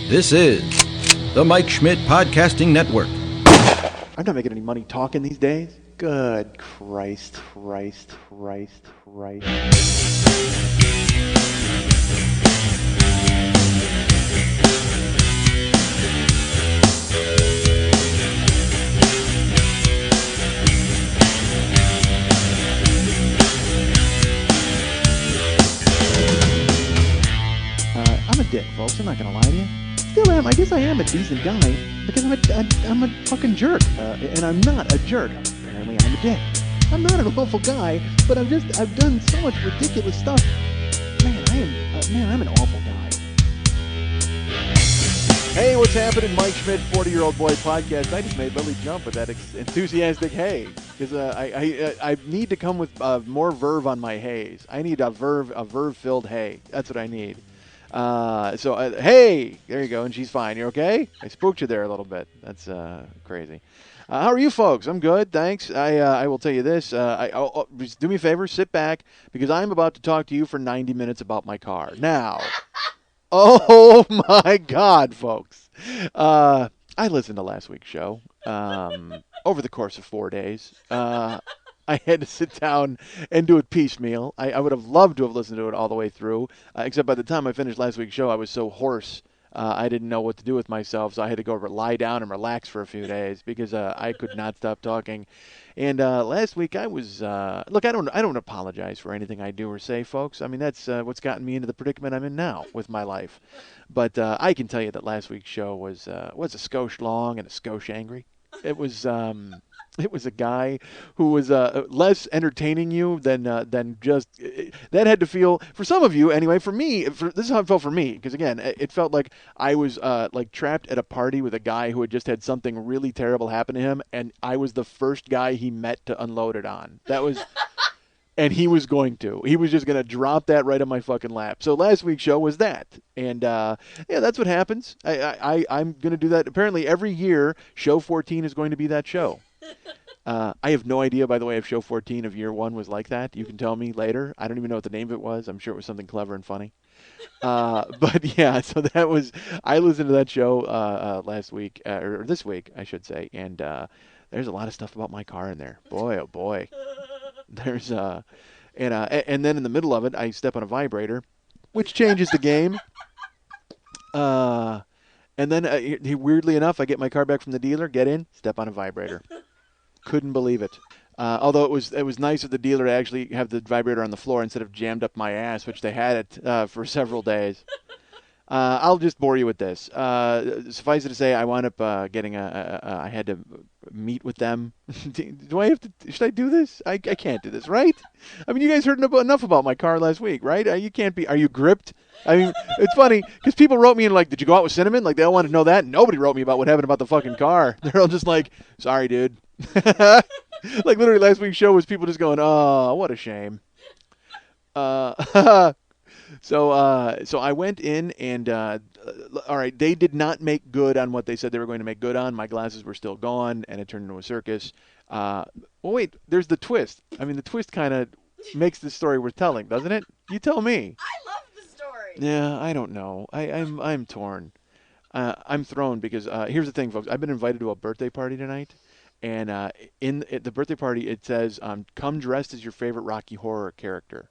This is the Mike Schmidt Podcasting Network. I'm not making any money talking these days. Good Christ. I'm a dick, folks. I'm not going to lie to you. Still am. I guess I am a decent guy because I'm a fucking jerk. And I'm not a jerk. Apparently I'm a dick. I'm not an awful guy, but I've done so much ridiculous stuff. I'm an awful guy. Hey, what's happening? Mike Schmidt, 40-Year-Old Boy Podcast. I just made Lily jump with that enthusiastic hey. Because I need to come with more verve on my hays. I need a verve-filled hey. That's what I need. Hey, there you go, and she's fine. You okay? I spooked you there a little bit. That's crazy. How are you folks? I'm good, thanks. I will tell you this. Just do me a favor, sit back, because I'm about to talk to you for 90 minutes about my car. Now, oh my God, folks. I listened to last week's show over the course of 4 days. I had to sit down and do it piecemeal. I would have loved to have listened to it all the way through, except by the time I finished last week's show, I was so hoarse, I didn't know what to do with myself, so I had to go lie down and relax for a few days because I could not stop talking. And last week I was look, I don't apologize for anything I do or say, folks. I mean, that's what's gotten me into the predicament I'm in now with my life. But I can tell you that last week's show was a skosh long and a skosh angry. It was a guy who was less entertaining you than just that had to feel for some of you anyway. For me, this is how it felt for me because again, it felt like I was like trapped at a party with a guy who had just had something really terrible happen to him, and I was the first guy he met to unload it on. That was. And he was just going to drop that right on my fucking lap. So last week's show was that. And, yeah, that's what happens. I'm going to do that. Apparently every year, show 14 is going to be that show. I have no idea, by the way, if show 14 of year one was like that. You can tell me later. I don't even know what the name of it was. I'm sure it was something clever and funny. But, yeah, so I listened to that show last week, or this week, I should say. And there's a lot of stuff about my car in there. Boy, oh boy. There's and then in the middle of it, I step on a vibrator, which changes the game. And then weirdly enough, I get my car back from the dealer, get in, step on a vibrator. Couldn't believe it. Although it was nice of the dealer to actually have the vibrator on the floor instead of jammed up my ass, which they had it for several days. I'll just bore you with this. Suffice it to say, I wound up getting I had to meet with them. Do I have to? Should I do this? I can't do this, right? I mean, you guys heard enough about my car last week, right? You can't be. Are you gripped? I mean, it's funny because people wrote me and like, did you go out with Cinnamon? Like, they all wanted to know that. Nobody wrote me about what happened about the fucking car. They're all just like, sorry, dude. Like literally last week's show was people just going, oh, what a shame. So I went in and, all right, they did not make good on what they said they were going to make good on. My glasses were still gone, and it turned into a circus. Well, wait, there's the twist. I mean, the twist kind of makes the story worth telling, doesn't it? You tell me. I love the story. Yeah, I don't know. I'm torn. I'm thrown because here's the thing, folks. I've been invited to a birthday party tonight, and at the birthday party it says, "Come dressed as your favorite Rocky Horror character."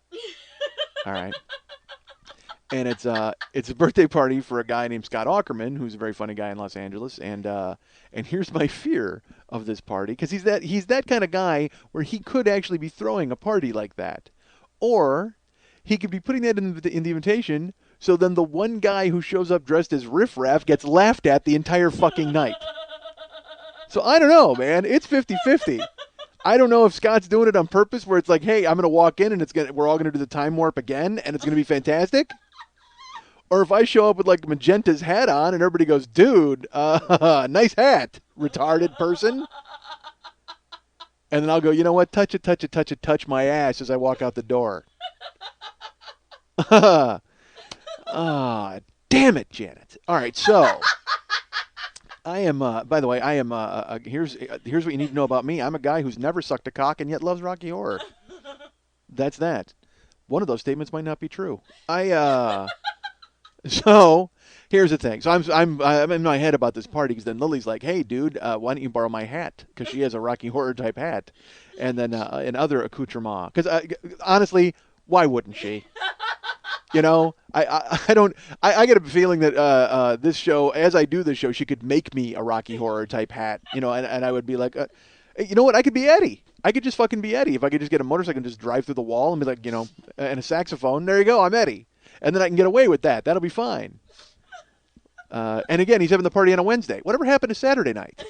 All right. And it's a birthday party for a guy named Scott Aukerman, who's a very funny guy in Los Angeles. And here's my fear of this party, because he's that kind of guy where he could actually be throwing a party like that, or he could be putting that in the invitation. So then the one guy who shows up dressed as Riff Raff gets laughed at the entire fucking night. So I don't know, man. It's 50-50. I don't know if Scott's doing it on purpose, where it's like, hey, I'm gonna walk in and we're all gonna do the time warp again, and it's gonna be fantastic. Or if I show up with like Magenta's hat on and everybody goes, dude, nice hat, retarded person. And then I'll go, you know what? Touch it, touch my ass as I walk out the door. Damn it, Janet. All right, so I am, by the way, here's what you need to know about me. I'm a guy who's never sucked a cock and yet loves Rocky Horror. That's that. One of those statements might not be true. So here's the thing. So I'm in my head about this party because then Lily's like, "Hey, dude, why don't you borrow my hat? Because she has a Rocky Horror type hat, and then and other accoutrement. Because honestly, why wouldn't she? You know, I don't. I get a feeling that this show, as I do this show, she could make me a Rocky Horror type hat. You know, and I would be like, you know what? I could be Eddie. I could just fucking be Eddie if I could just get a motorcycle and just drive through the wall and be like, you know, and a saxophone. There you go. I'm Eddie, and then I can get away with that. That'll be fine. And again, he's having the party on a Wednesday. Whatever happened to Saturday night?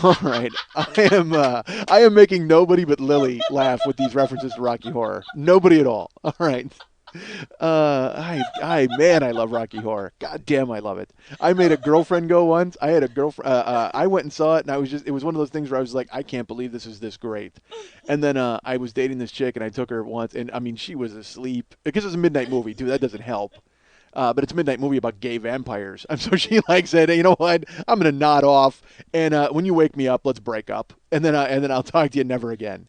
All right, I am making nobody but Lily laugh with these references to Rocky Horror. Nobody at all. All right. Man, I love Rocky Horror. God damn, I love it. I made a girlfriend go once. I had a girlfriend. I went and saw it, and it was one of those things where I was like, I can't believe this is this great. And then I was dating this chick, and I took her once, and I mean, she was asleep because it was a midnight movie too. That doesn't help. But it's a midnight movie about gay vampires. And so she said, you know what? I'm going to nod off. And when you wake me up, let's break up. And then I'll talk to you never again.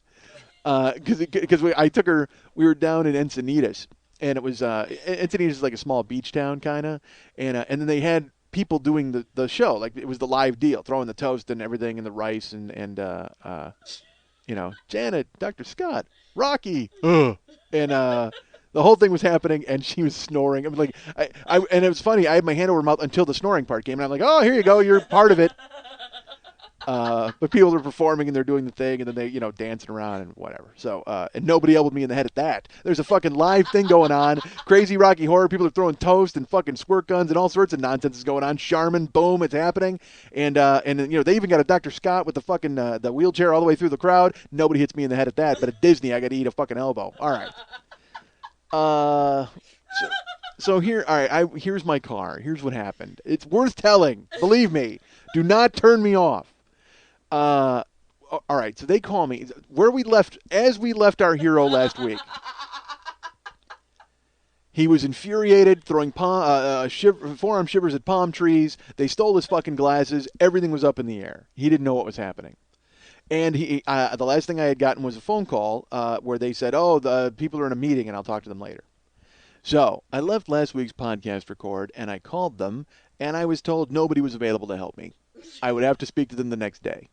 Because I took her, we were down in Encinitas. And it was, Encinitas is like a small beach town kind of. And then they had people doing the show. Like it was the live deal, throwing the toast and everything and the rice and you know, Janet, Dr. Scott, Rocky. And the whole thing was happening, and she was snoring. I was like, and it was funny. I had my hand over her mouth until the snoring part came, and I'm like, oh, here you go, you're part of it. But people are performing, and they're doing the thing, and then they, you know, dancing around and whatever. So, and nobody elbowed me in the head at that. There's a fucking live thing going on. Crazy Rocky Horror. People are throwing toast and fucking squirt guns and all sorts of nonsense is going on. Charmin, boom, it's happening. And you know, they even got a Dr. Scott with the fucking the wheelchair all the way through the crowd. Nobody hits me in the head at that. But at Disney, I got to eat a fucking elbow. All right. So here, all right, here's my car. Here's what happened. It's worth telling. Believe me. Do not turn me off. All right, so they call me. As we left our hero last week, he was infuriated, throwing forearm shivers at palm trees. They stole his fucking glasses. Everything was up in the air. He didn't know what was happening. And the last thing I had gotten was a phone call where they said, oh, the people are in a meeting and I'll talk to them later. So I left last week's podcast record and I called them and I was told nobody was available to help me. I would have to speak to them the next day.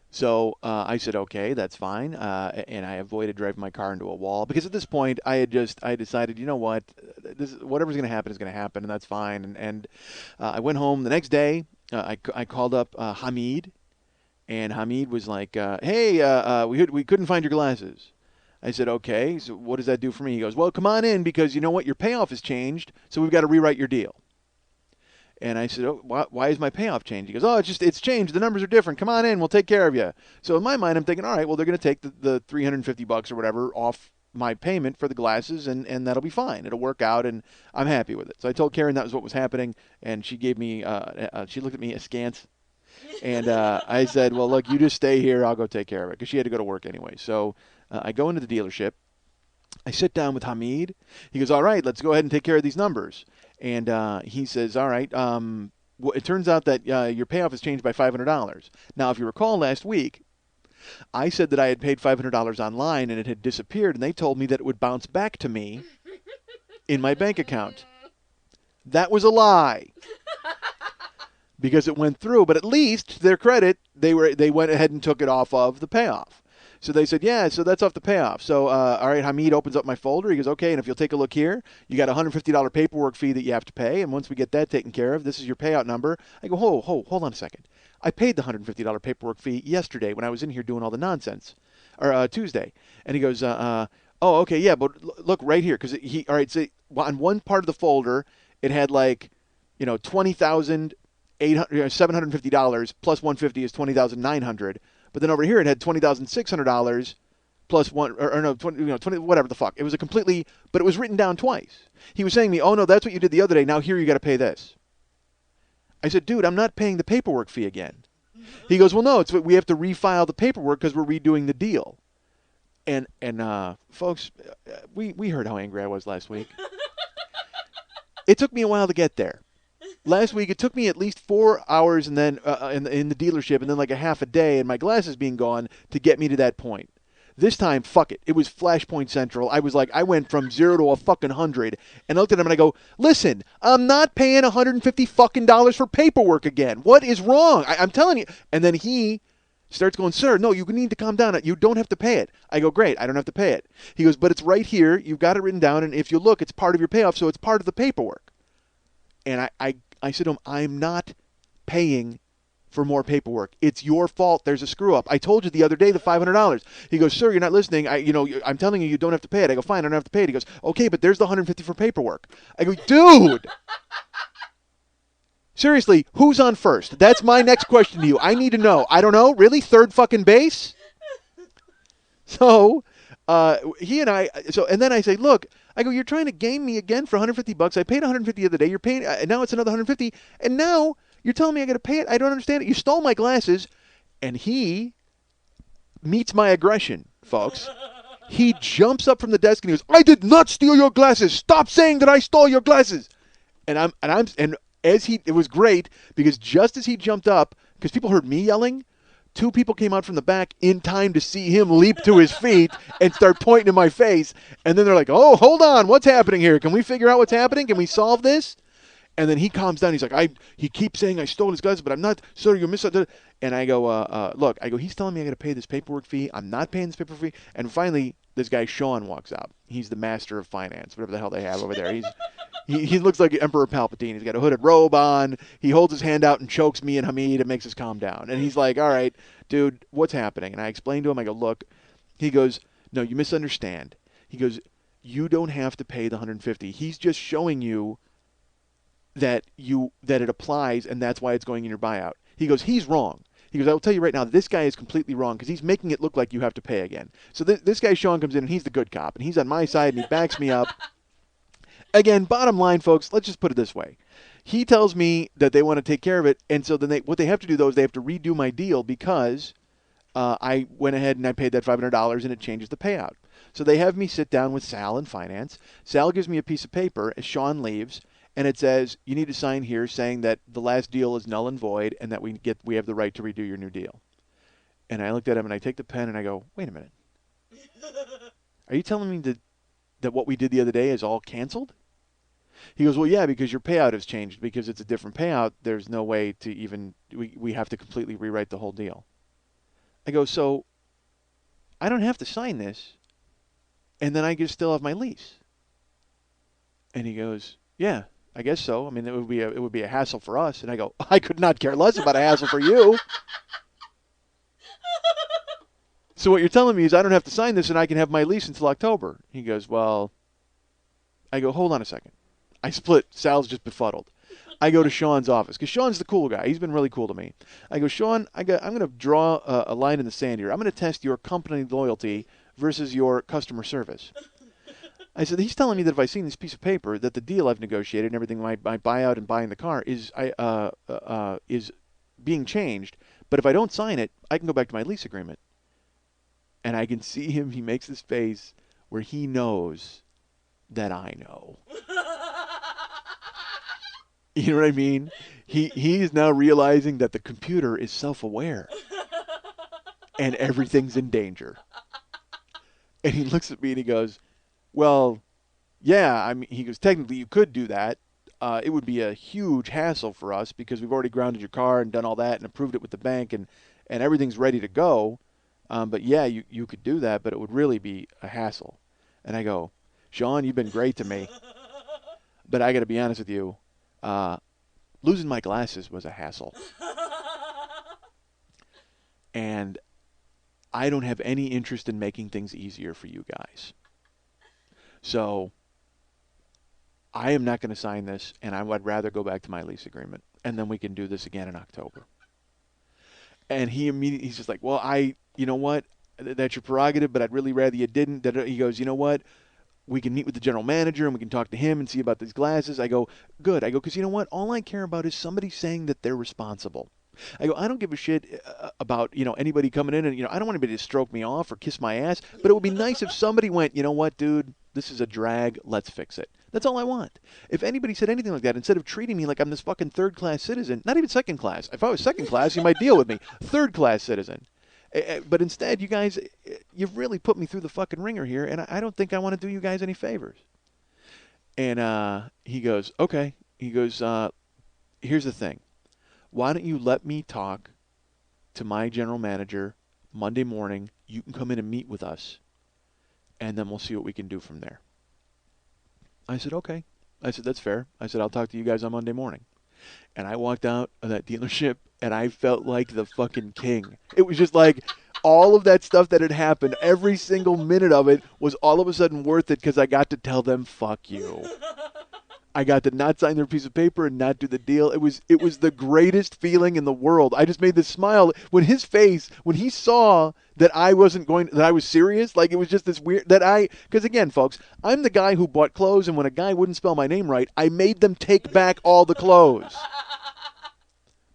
So I said, okay, that's fine. And I avoided driving my car into a wall because at this point I decided, you know what, whatever's going to happen is going to happen and that's fine. And I went home the next day. I called up Hamid. And Hamid was like, hey, we couldn't find your glasses. I said, okay, so what does that do for me? He goes, well, come on in because you know what? Your payoff has changed, so we've got to rewrite your deal. And I said, oh, why is my payoff changed? He goes, oh, it's changed. The numbers are different. Come on in. We'll take care of you. So in my mind, I'm thinking, all right, well, they're going to take the $350 or whatever off my payment for the glasses, and that'll be fine. It'll work out, and I'm happy with it. So I told Karen that was what was happening, and she gave me, she looked at me askance. And I said, well, look, you just stay here. I'll go take care of it because she had to go to work anyway. So I go into the dealership. I sit down with Hamid. He goes, all right, let's go ahead and take care of these numbers. And he says, all right, well, it turns out that your payoff has changed by $500. Now, if you recall last week, I said that I had paid $500 online and it had disappeared, and they told me that it would bounce back to me in my bank account. That was a lie. Because it went through, but at least to their credit, they went ahead and took it off of the payoff. So they said, yeah, so that's off the payoff. So, all right, Hamid opens up my folder. He goes, okay, and if you'll take a look here, you got a $150 paperwork fee that you have to pay, and once we get that taken care of, this is your payout number. I go, hold on a second. I paid the $150 paperwork fee yesterday when I was in here doing all the nonsense, or Tuesday. And he goes, oh, okay, yeah, but look right here, because all right, so on one part of the folder, it had like, you know, $750 plus 150 is $20,900. But then over here it had $20,600 plus one, or no, 20, you know, 20, whatever the fuck. It was but it was written down twice. He was saying to me, oh no, that's what you did the other day. Now here you got to pay this. I said, dude, I'm not paying the paperwork fee again. He goes, well, no, we have to refile the paperwork because we're redoing the deal. And folks, we heard how angry I was last week. It took me a while to get there. Last week, it took me at least 4 hours and then in the dealership and then like a half a day and my glasses being gone to get me to that point. This time, fuck it. It was Flashpoint Central. I was like, I went from 0 to a fucking 100, and I looked at him and I go, listen, I'm not paying $150 fucking dollars for paperwork again. What is wrong? I'm telling you. And then he starts going, sir, no, you need to calm down. You don't have to pay it. I go, great, I don't have to pay it. He goes, but it's right here. You've got it written down, and if you look, it's part of your payoff, so it's part of the paperwork. And I said to him, I'm not paying for more paperwork. It's your fault. There's a screw up. I told you the other day the $500. He goes, sir, you're not listening. I'm telling you don't have to pay it. I go, fine, I don't have to pay it. He goes, okay, but there's the $150 for paperwork. I go, dude. Seriously, who's on first? That's my next question to you. I need to know. I don't know. Really? Third fucking base? So, he and I, and then I say, look, I go, you're trying to game me again for $150. I paid $150 the other day. You're paying, and now it's another $150. And now you're telling me I got to pay it? I don't understand it. You stole my glasses. And he meets my aggression, folks. He jumps up from the desk and he goes, I did not steal your glasses. Stop saying that I stole your glasses. And it was great because just as he jumped up, because people heard me yelling, two people came out from the back in time to see him leap to his feet and start pointing in my face. And then they're like, oh, hold on. What's happening here? Can we figure out what's happening? Can we solve this? And then he calms down. He's like, he keeps saying I stole his glasses, but I'm not. Sir, you're misunderstanding. And I go, look, he's telling me I got to pay this paperwork fee. I'm not paying this paperwork fee. And finally, this guy, Sean, walks out. He's the master of finance, whatever the hell they have over there. He looks like Emperor Palpatine. He's got a hooded robe on. He holds his hand out and chokes me and Hamid and makes us calm down. And he's like, all right, dude, what's happening? And I explained to him, I go, look. He goes, no, you misunderstand. He goes, you don't have to pay the $150. He's just showing you that it applies, and that's why it's going in your buyout. He goes, he's wrong. He goes, I will tell you right now, this guy is completely wrong because he's making it look like you have to pay again. So this guy, Sean, comes in, and he's the good cop, and he's on my side, and he backs me up. Again, bottom line, folks, let's just put it this way. He tells me that they want to take care of it, and so then what they have to do, though, is they have to redo my deal because I went ahead and I paid that $500, and it changes the payout. So they have me sit down with Sal in finance. Sal gives me a piece of paper as Sean leaves, and it says, you need to sign here saying that the last deal is null and void and that we have the right to redo your new deal. And I looked at him and I take the pen and I go, wait a minute. Are you telling me that what we did the other day is all canceled? He goes, well, yeah, because your payout has changed. Because it's a different payout, there's no way to even, we have to completely rewrite the whole deal. I go, so I don't have to sign this and then I just still have my lease. And he goes, yeah. I guess so. I mean, it would be a hassle for us. And I go, I could not care less about a hassle for you. So what you're telling me is I don't have to sign this and I can have my lease until October. He goes, well, I go, hold on a second. I split. Sal's just befuddled. I go to Sean's office because Sean's the cool guy. He's been really cool to me. I go, Sean, I'm going to draw a line in the sand here. I'm going to test your company loyalty versus your customer service. I said, he's telling me that if I see this piece of paper, that the deal I've negotiated and everything, my buyout and buying the car is being changed. But if I don't sign it, I can go back to my lease agreement. And I can see him. He makes this face where he knows that I know. You know what I mean? He is now realizing that the computer is self-aware and everything's in danger. And he looks at me and he goes, well, yeah, I mean, he goes, technically you could do that. It would be a huge hassle for us because we've already grounded your car and done all that and approved it with the bank and everything's ready to go. But yeah, you could do that, but it would really be a hassle. And I go, Sean, you've been great to me. But I got to be honest with you. Losing my glasses was a hassle. And I don't have any interest in making things easier for you guys. So I am not going to sign this, and I would rather go back to my lease agreement, and then we can do this again in October. And he's just like, well, you know what? That's your prerogative, but I'd really rather you didn't. He goes, you know what? We can meet with the general manager, and we can talk to him and see about these glasses. I go, good. I go, because you know what? All I care about is somebody saying that they're responsible. I go, I don't give a shit about, anybody coming in and, I don't want anybody to stroke me off or kiss my ass, but it would be nice if somebody went, you know what, dude, this is a drag, let's fix it. That's all I want. If anybody said anything like that, instead of treating me like I'm this fucking third-class citizen, not even second class. If I was second class, you might deal with me. Third-class citizen. But instead, you guys, you've really put me through the fucking ringer here, and I don't think I want to do you guys any favors. And he goes, okay. He goes, here's the thing. Why don't you let me talk to my general manager Monday morning? You can come in and meet with us, and then we'll see what we can do from there. I said, okay. I said, that's fair. I said, I'll talk to you guys on Monday morning. And I walked out of that dealership, and I felt like the fucking king. It was just like all of that stuff that had happened, every single minute of it was all of a sudden worth it because I got to tell them, fuck you. I got to not sign their piece of paper and not do the deal. It was the greatest feeling in the world. I just made this smile when his face, when he saw that I was serious. Like, it was just this weird, because again, folks, I'm the guy who bought clothes, and when a guy wouldn't spell my name right, I made them take back all the clothes.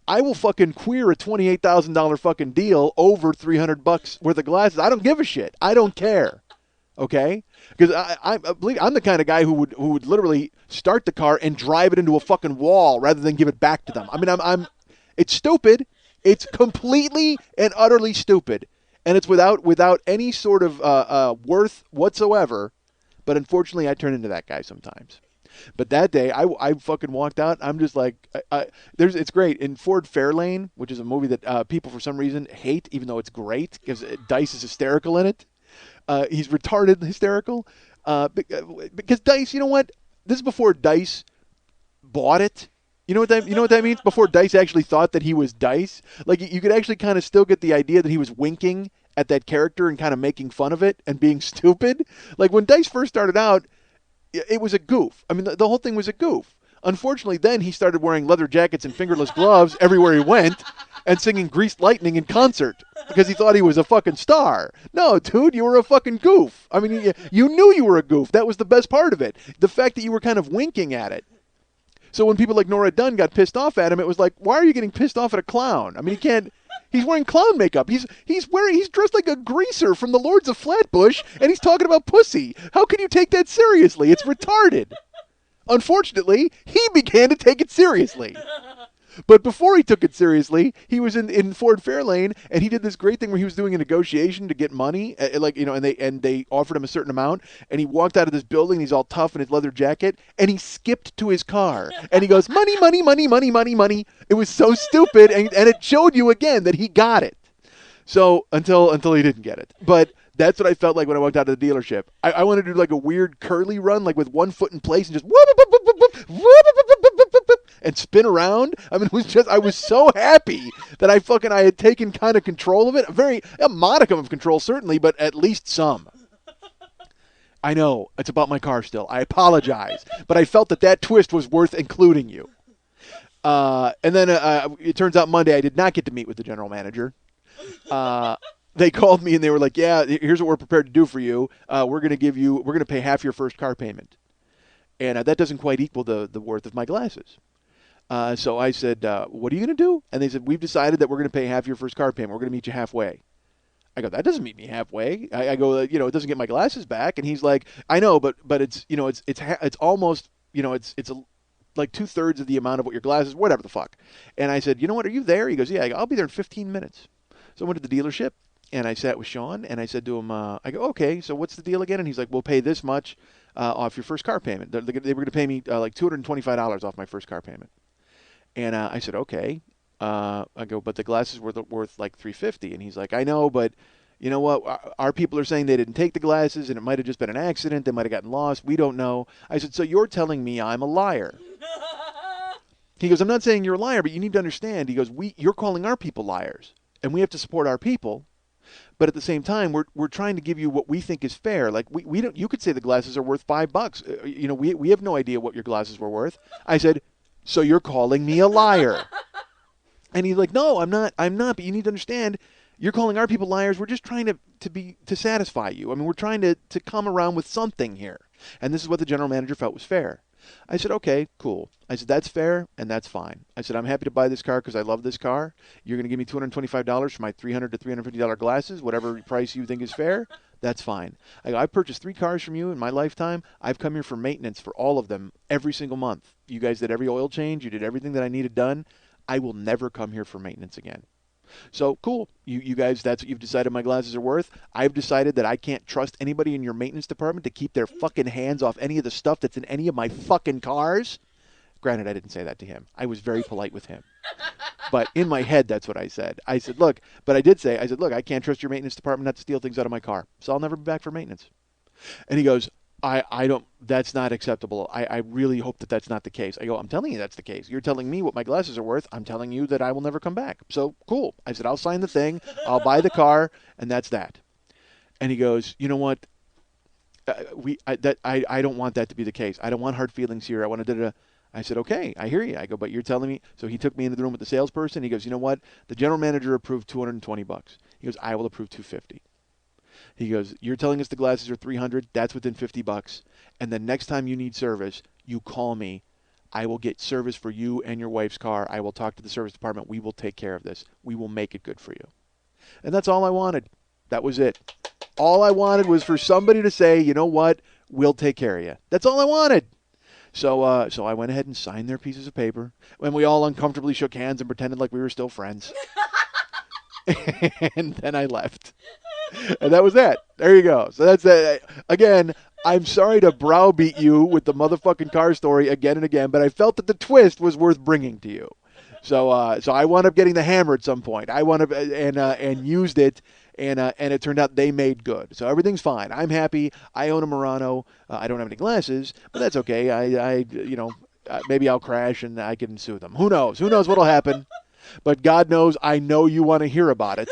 I will fucking queer a $28,000 fucking deal over $300 worth of glasses. I don't give a shit. I don't care. Okay? Because I believe I'm the kind of guy who would literally start the car and drive it into a fucking wall rather than give it back to them. I mean, it's stupid. It's completely and utterly stupid, and it's without any sort of worth whatsoever. But unfortunately, I turn into that guy sometimes. But that day, I fucking walked out. I'm just like, it's great. In Ford Fairlane, which is a movie that people for some reason hate, even though it's great because Dice is hysterical in it. He's retarded hysterical. Because Dice, you know what? This is before Dice bought it. You know what that means? Before Dice actually thought that he was Dice. Like, you could actually kind of still get the idea that he was winking at that character and kind of making fun of it and being stupid. Like, when Dice first started out, it was a goof. I mean, the whole thing was a goof. Unfortunately, then he started wearing leather jackets and fingerless gloves everywhere he went and singing Greased Lightning in concert because he thought he was a fucking star. No, dude, you were a fucking goof. I mean, you knew you were a goof. That was the best part of it. The fact that you were kind of winking at it. So when people like Nora Dunn got pissed off at him, it was like, why are you getting pissed off at a clown? I mean, he can't. He's wearing clown makeup. He's dressed like a greaser from the Lords of Flatbush, and he's talking about pussy. How can you take that seriously? It's retarded. Unfortunately, he began to take it seriously. But before he took it seriously, he was in Ford Fairlane, and he did this great thing where he was doing a negotiation to get money, and they offered him a certain amount, and he walked out of this building, and he's all tough in his leather jacket, and he skipped to his car, and he goes, money, money, money, money, money, money. It was so stupid, and it showed you again that he got it. So until he didn't get it, but. That's what I felt like when I walked out of the dealership. I wanted to do like a weird curly run, like with one foot in place and just and spin around. I mean, I was so happy that I had taken kind of control of it. A modicum of control, certainly, but at least some. I know, it's about my car still. I apologize. But I felt that twist was worth including you. And then it turns out Monday I did not get to meet with the general manager. They called me and they were like, yeah, here's what we're prepared to do for you. We're going to pay half your first car payment. And that doesn't quite equal the worth of my glasses. So I said, what are you going to do? And they said, we've decided that we're going to pay half your first car payment. We're going to meet you halfway. I go, that doesn't meet me halfway. I go, it doesn't get my glasses back. And he's like, I know, but it's almost, it's like 2/3 of the amount of what your glasses, whatever the fuck. And I said, you know what, are you there? He goes, yeah. I go, I'll be there in 15 minutes. So I went to the dealership. And I sat with Sean, and I said to him, I go, okay, so what's the deal again? And he's like, we'll pay this much off your first car payment. They were going to pay me like $225 off my first car payment. And I said, okay. I go, but the glasses were worth like $350. And he's like, I know, but you know what? Our people are saying they didn't take the glasses, and it might have just been an accident. They might have gotten lost. We don't know. I said, so you're telling me I'm a liar. He goes, I'm not saying you're a liar, but you need to understand. He goes, you're calling our people liars, and we have to support our people. But at the same time, we're trying to give you what we think is fair. Like we don't. You could say the glasses are worth $5. We have no idea what your glasses were worth. I said, so you're calling me a liar? And he's like, no, I'm not. But you need to understand, you're calling our people liars. We're just trying to satisfy you. I mean, we're trying to come around with something here. And this is what the general manager felt was fair. I said, okay, cool. I said, that's fair, and that's fine. I said, I'm happy to buy this car because I love this car. You're going to give me $225 for my $300 to $350 glasses, whatever price you think is fair, that's fine. I've purchased 3 cars from you in my lifetime. I've come here for maintenance for all of them every single month. You guys did every oil change. You did everything that I needed done. I will never come here for maintenance again. So cool. You guys, that's what you've decided my glasses are worth. I've decided that I can't trust anybody in your maintenance department to keep their fucking hands off any of the stuff that's in any of my fucking cars. Granted, I didn't say that to him. I was very polite with him. But in my head, that's what I said. I said, look, but I did say, look, I can't trust your maintenance department not to steal things out of my car. So I'll never be back for maintenance. And he goes, I don't, that's not acceptable. I really hope that that's not the case. I go, I'm telling you that's the case. You're telling me what my glasses are worth. I'm telling you that I will never come back. So cool. I said, I'll sign the thing. I'll buy the car. And that's that. And he goes, you know what? I don't want that to be the case. I don't want hard feelings here. I want to I said, okay, I hear you. I go, but you're telling me. So he took me into the room with the salesperson. He goes, you know what? The general manager approved $220. He goes, I will approve $250. He goes, you're telling us the glasses are $300. That's within $50. And the next time you need service, you call me. I will get service for you and your wife's car. I will talk to the service department. We will take care of this. We will make it good for you. And that's all I wanted. That was it. All I wanted was for somebody to say, you know what? We'll take care of you. That's all I wanted. So I went ahead and signed their pieces of paper, and we all uncomfortably shook hands and pretended like we were still friends. And then I left. And that was that. There you go. So that's that. Again, I'm sorry to browbeat you with the motherfucking car story again and again, but I felt that the twist was worth bringing to you. So I wound up getting the hammer at some point. I wound up and used it. And it turned out they made good. So everything's fine. I'm happy. I own a Murano. I don't have any glasses, but that's okay. Maybe I'll crash and I can sue them. Who knows? Who knows what'll happen? But God knows I know you want to hear about it.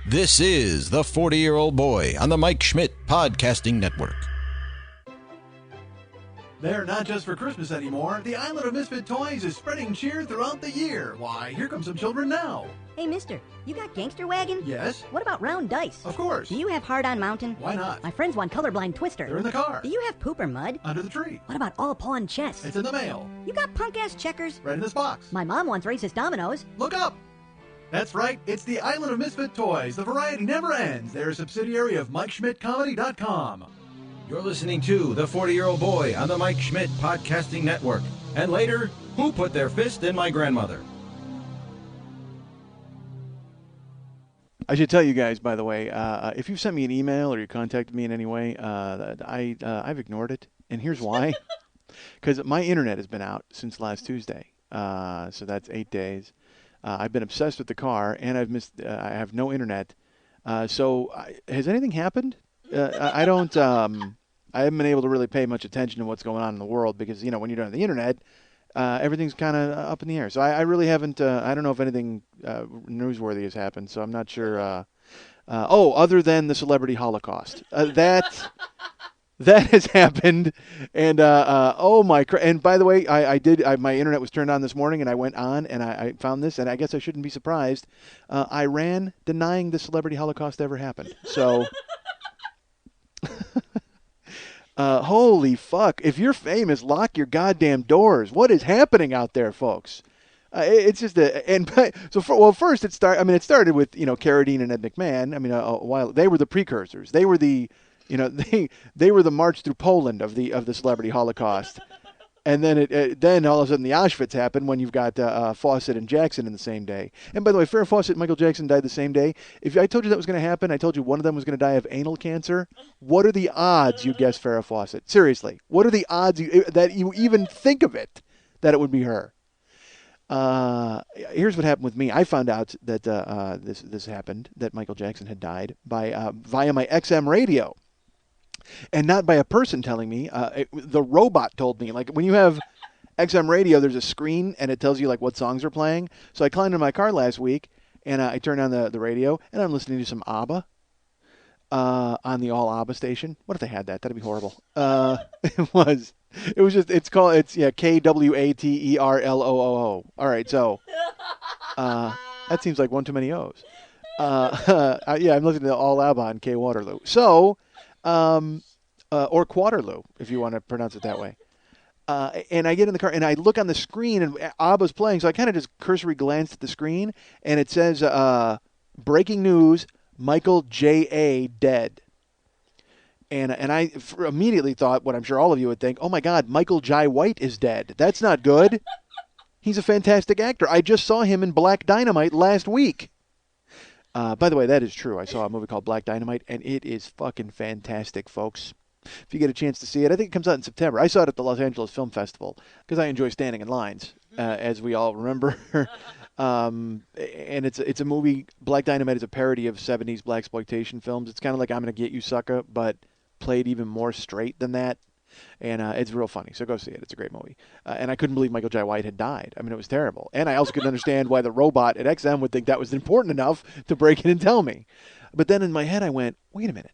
This is The 40-Year-Old Boy on the Mike Schmidt Podcasting Network. They're not just for Christmas anymore. The Island of Misfit Toys is spreading cheer throughout the year. Why, here come some children now. Hey, mister, you got Gangster Wagon? Yes? What about Round Dice? Of course. Do you have Hard On Mountain? Why not? My friends want Colorblind Twister. They're in the car. Do you have Pooper Mud? Under the tree. What about All Pawn Chess? It's in the mail. You got Punk-Ass Checkers? Right in this box. My mom wants Racist Dominoes. Look up. That's right. It's the Island of Misfit Toys. The variety never ends. They're a subsidiary of MikeSchmidtComedy.com. You're listening to The 40-Year-Old Boy on the Mike Schmidt Podcasting Network. And later, Who Put Their Fist in My Grandmother? I should tell you guys, by the way, if you've sent me an email or you contacted me in any way, I've ignored it. And here's why. Because my internet has been out since last Tuesday. So that's 8 days. I've been obsessed with the car, and I have no internet. Has anything happened? I haven't been able to really pay much attention to what's going on in the world because, when you're on the internet, everything's kind of up in the air. So I really haven't, I don't know if anything newsworthy has happened, so I'm not sure. Other than the celebrity Holocaust. That has happened. And, and by the way, my internet was turned on this morning and I went on and I found this, and I guess I shouldn't be surprised. Iran denying the celebrity Holocaust ever happened. So... holy fuck. If you're famous, lock your goddamn doors. What is happening out there, folks? It's just first it started with, Carradine and Ed McMahon. I mean, a while they were the precursors. They were the, they were the march through Poland of the celebrity Holocaust. And then then all of a sudden the Auschwitz happened when you've got Fawcett and Jackson in the same day. And by the way, Farrah Fawcett and Michael Jackson died the same day. If I told you that was going to happen, I told you one of them was going to die of anal cancer. What are the odds you guess Farrah Fawcett? Seriously, what are the odds that you even think of it that it would be her? Here's what happened with me. I found out that this happened, that Michael Jackson had died via my XM radio. And not by a person telling me. The robot told me. Like when you have XM radio, there's a screen and it tells you like what songs are playing. So I climbed in my car last week and I turned on the radio and I'm listening to some ABBA on the All ABBA station. What if they had that? That'd be horrible. It's KWATERLOOO. All right, so that seems like one too many O's. I'm listening to All ABBA on K Waterloo. So. Or Quaterloo, if you want to pronounce it that way. And I get in the car, and I look on the screen, and ABBA's playing, so I kind of just cursory glanced at the screen, and it says, breaking news, Michael J.A. dead. And I immediately thought what I'm sure all of you would think, oh, my God, Michael Jai White is dead. That's not good. He's a fantastic actor. I just saw him in Black Dynamite last week. By the way, that is true. I saw a movie called Black Dynamite, and it is fucking fantastic, folks. If you get a chance to see it, I think it comes out in September. I saw it at the Los Angeles Film Festival because I enjoy standing in lines, as we all remember. And it's a movie. Black Dynamite is a parody of 70s blaxploitation films. It's kind of like I'm Gonna Get You, Sucker, but played even more straight than that. And it's real funny, so go see it. It's a great movie. And I couldn't believe Michael Jai White had died. I mean, it was terrible. And I also couldn't understand why the robot at XM would think that was important enough to break in and tell me. But then in my head I went, wait a minute.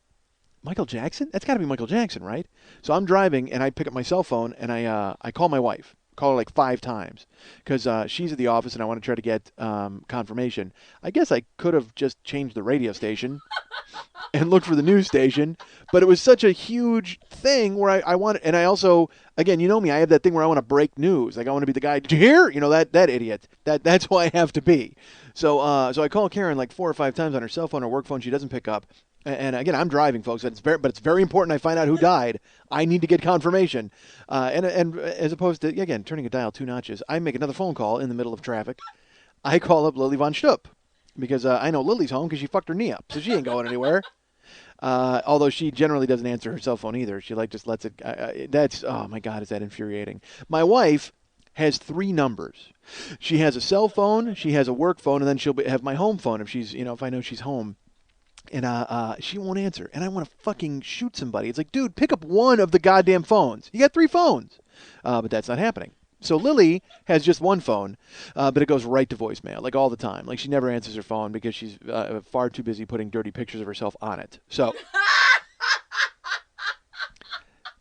Michael Jackson? That's got to be Michael Jackson, right? So I'm driving, and I pick up my cell phone, and I call my wife. Call her like 5 times because she's at the office, and I want to try to get confirmation. I guess I could have just changed the radio station and looked for the news station, but it was such a huge thing where I want, and I also, again, you know me, I have that thing where I want to break news. Like I want to be the guy, did you hear? You know, that idiot. That's who I have to be. So I call Karen like 4 or 5 times on her cell phone or work phone. She doesn't pick up. And again, I'm driving, folks. But it's very important I find out who died. I need to get confirmation. And as opposed to, again, turning a dial 2 notches, I make another phone call in the middle of traffic. I call up Lily Von Stupp because I know Lily's home because she fucked her knee up, so she ain't going anywhere. Although she generally doesn't answer her cell phone either. She like just lets it. Oh my God, is that infuriating? My wife has 3 numbers. She has a cell phone, she has a work phone, and then she'll have my home phone if I know she's home. And she won't answer. And I want to fucking shoot somebody. It's like, dude, pick up one of the goddamn phones. You got 3 phones. But that's not happening. So Lily has just one phone, but it goes right to voicemail, like all the time. Like she never answers her phone because she's far too busy putting dirty pictures of herself on it. So...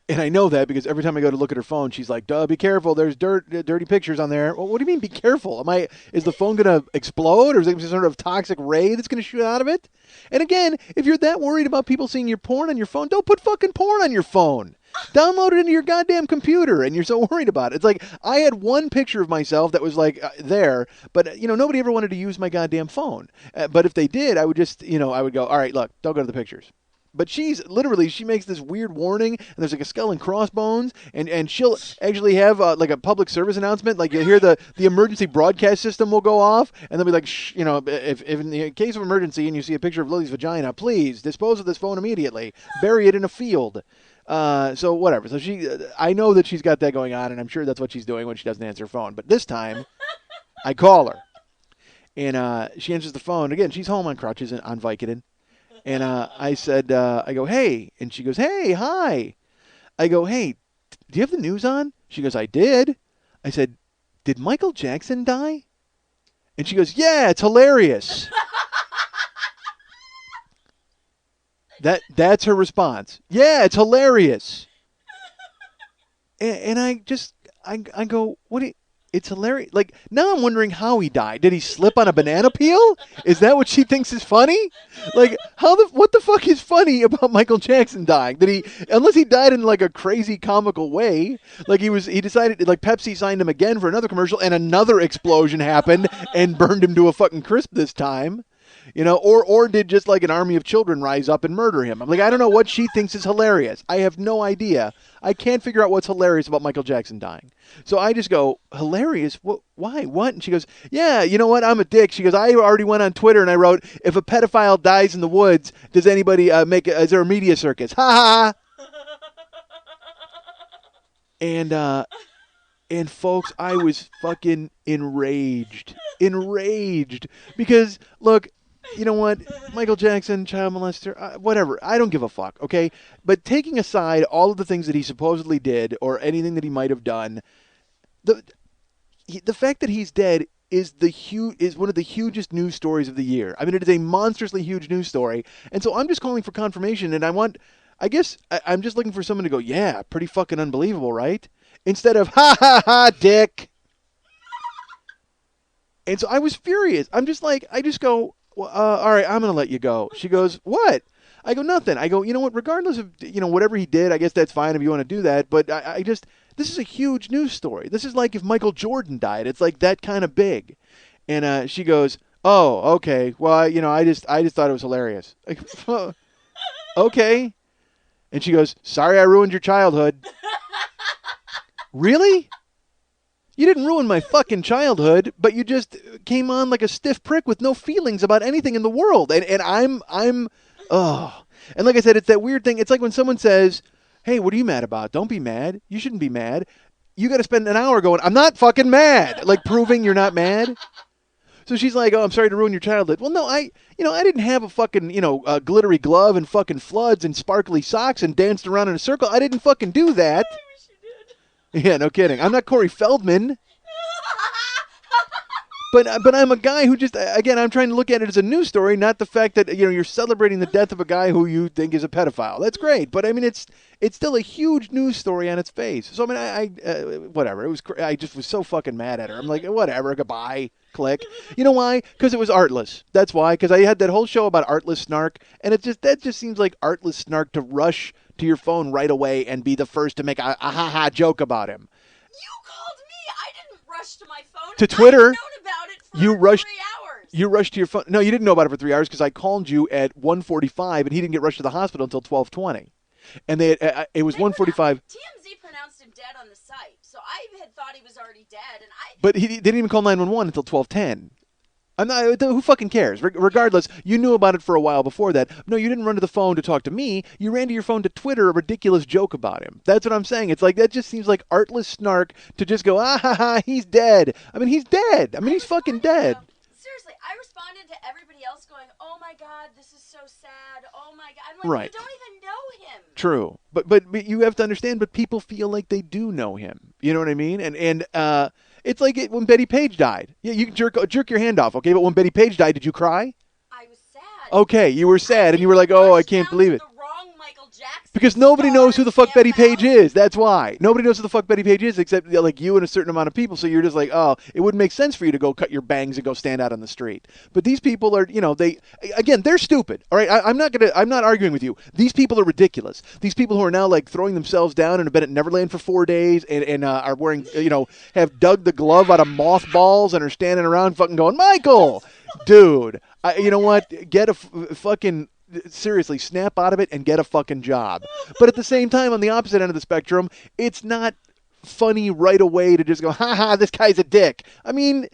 And I know that because every time I go to look at her phone, she's like, duh, be careful. There's dirty pictures on there. Well, what do you mean be careful? Is the phone going to explode or is there some sort of toxic ray that's going to shoot out of it? And again, if you're that worried about people seeing your porn on your phone, don't put fucking porn on your phone. Download it into your goddamn computer and you're so worried about it. It's like I had one picture of myself that was like there, but nobody ever wanted to use my goddamn phone. But if they did, I would just, I would go, all right, look, don't go to the pictures. But she makes this weird warning, and there's like a skull and crossbones, and she'll actually have like a public service announcement, like you'll hear the emergency broadcast system will go off, and they'll be like, shh, if in the case of emergency and you see a picture of Lily's vagina, please dispose of this phone immediately, bury it in a field. So whatever. So I know that she's got that going on, and I'm sure that's what she's doing when she doesn't answer her phone. But this time, I call her, and she answers the phone. Again, she's home on crutches and on Vicodin. And I said, I go, hey. And she goes, hey, hi. I go, hey, do you have the news on? She goes, I did. I said, did Michael Jackson die? And she goes, yeah, it's hilarious. That's her response. Yeah, it's hilarious. And I go, it's hilarious. Like, now I'm wondering how he died. Did he slip on a banana peel? Is that what she thinks is funny? Like, what the fuck is funny about Michael Jackson dying? Unless he died in like a crazy comical way, like he decided, like Pepsi signed him again for another commercial and another explosion happened and burned him to a fucking crisp this time. Or did just like an army of children rise up and murder him? I'm like, I don't know what she thinks is hilarious. I have no idea. I can't figure out what's hilarious about Michael Jackson dying. So I just go, hilarious? What? Why? What? And she goes, yeah, you know what? I'm a dick. She goes, I already went on Twitter and I wrote, if a pedophile dies in the woods, does anybody is there a media circus? Ha ha. And folks, I was fucking enraged because look, you know what? Michael Jackson, child molester, whatever. I don't give a fuck, okay? But taking aside all of the things that he supposedly did or anything that he might have done, the fact that he's dead is one of the hugest news stories of the year. I mean, it is a monstrously huge news story. And so I'm just calling for confirmation, and I'm just looking for someone to go, yeah, pretty fucking unbelievable, right? Instead of, ha ha ha, dick. And so I was furious. I just go, well, all right, I'm going to let you go. She goes, what? I go, nothing. I go, you know what, regardless of, whatever he did, I guess that's fine if you want to do that. But this is a huge news story. This is like if Michael Jordan died. It's like that kind of big. And she goes, oh, okay. Well, I just thought it was hilarious. Like, okay. And she goes, sorry I ruined your childhood. Really? You didn't ruin my fucking childhood, but you just came on like a stiff prick with no feelings about anything in the world. And oh. And like I said, it's that weird thing. It's like when someone says, hey, what are you mad about? Don't be mad. You shouldn't be mad. You got to spend an hour going, I'm not fucking mad. Like proving you're not mad. So she's like, oh, I'm sorry to ruin your childhood. Well, no, I didn't have a fucking, a glittery glove and fucking floods and sparkly socks and danced around in a circle. I didn't fucking do that. I wish you did. Yeah, no kidding. I'm not Corey Feldman. But I'm a guy who just, again, I'm trying to look at it as a news story, not the fact that, you're celebrating the death of a guy who you think is a pedophile. That's great. But, I mean, it's still a huge news story on its face. So, I mean, I whatever. I just was so fucking mad at her. I'm like, whatever, goodbye, click. You know why? Because it was artless. That's why. Because I had that whole show about artless snark, and that just seems like artless snark to rush to your phone right away and be the first to make a ha-ha joke about him. You called me. I didn't rush to my phone. To Twitter. I've known about it for You rushed 3 hours. You rushed to your phone. No, you didn't know about it for 3 hours because I called you at 1:45 and he didn't get rushed to the hospital until 12:20. And it was 1:45. TMZ pronounced him dead on the site, so I had thought he was already dead. But he didn't even call 911 until 12:10. I'm not. Who fucking cares? Regardless, you knew about it for a while before that. No, you didn't run to the phone to talk to me. You ran to your phone to Twitter a ridiculous joke about him. That's what I'm saying. It's like that just seems like artless snark to just go, he's dead. I mean, he's dead. I mean, he's fucking dead. Seriously, I responded to everybody else going, oh my God, this is so sad. Oh my God. I'm like, Right. You don't even know him. True. But you have to understand, but people feel like they do know him. You know what I mean? And it's like when Betty Page died. Yeah, you can jerk your hand off, okay? But when Betty Page died, did you cry? I was sad. Okay, you were sad, and you were like, oh, I can't believe it. The wrong Michael Jackson Because nobody knows who the fuck Betty Page out. is. That's why. Nobody knows who the fuck Betty Page is except like you and a certain amount of people. So you're just like, oh, it wouldn't make sense for you to go cut your bangs and go stand out on the street. But these people are, they're stupid. All right, I'm not arguing with you. These people are ridiculous. These people who are now like throwing themselves down and have been at Neverland for 4 days and are wearing, have dug the glove out of mothballs and are standing around fucking going, Michael, dude, you know what? Get a fucking... Seriously, snap out of it and get a fucking job. But at the same time, on the opposite end of the spectrum, it's not funny right away to just go, this guy's a dick. I mean,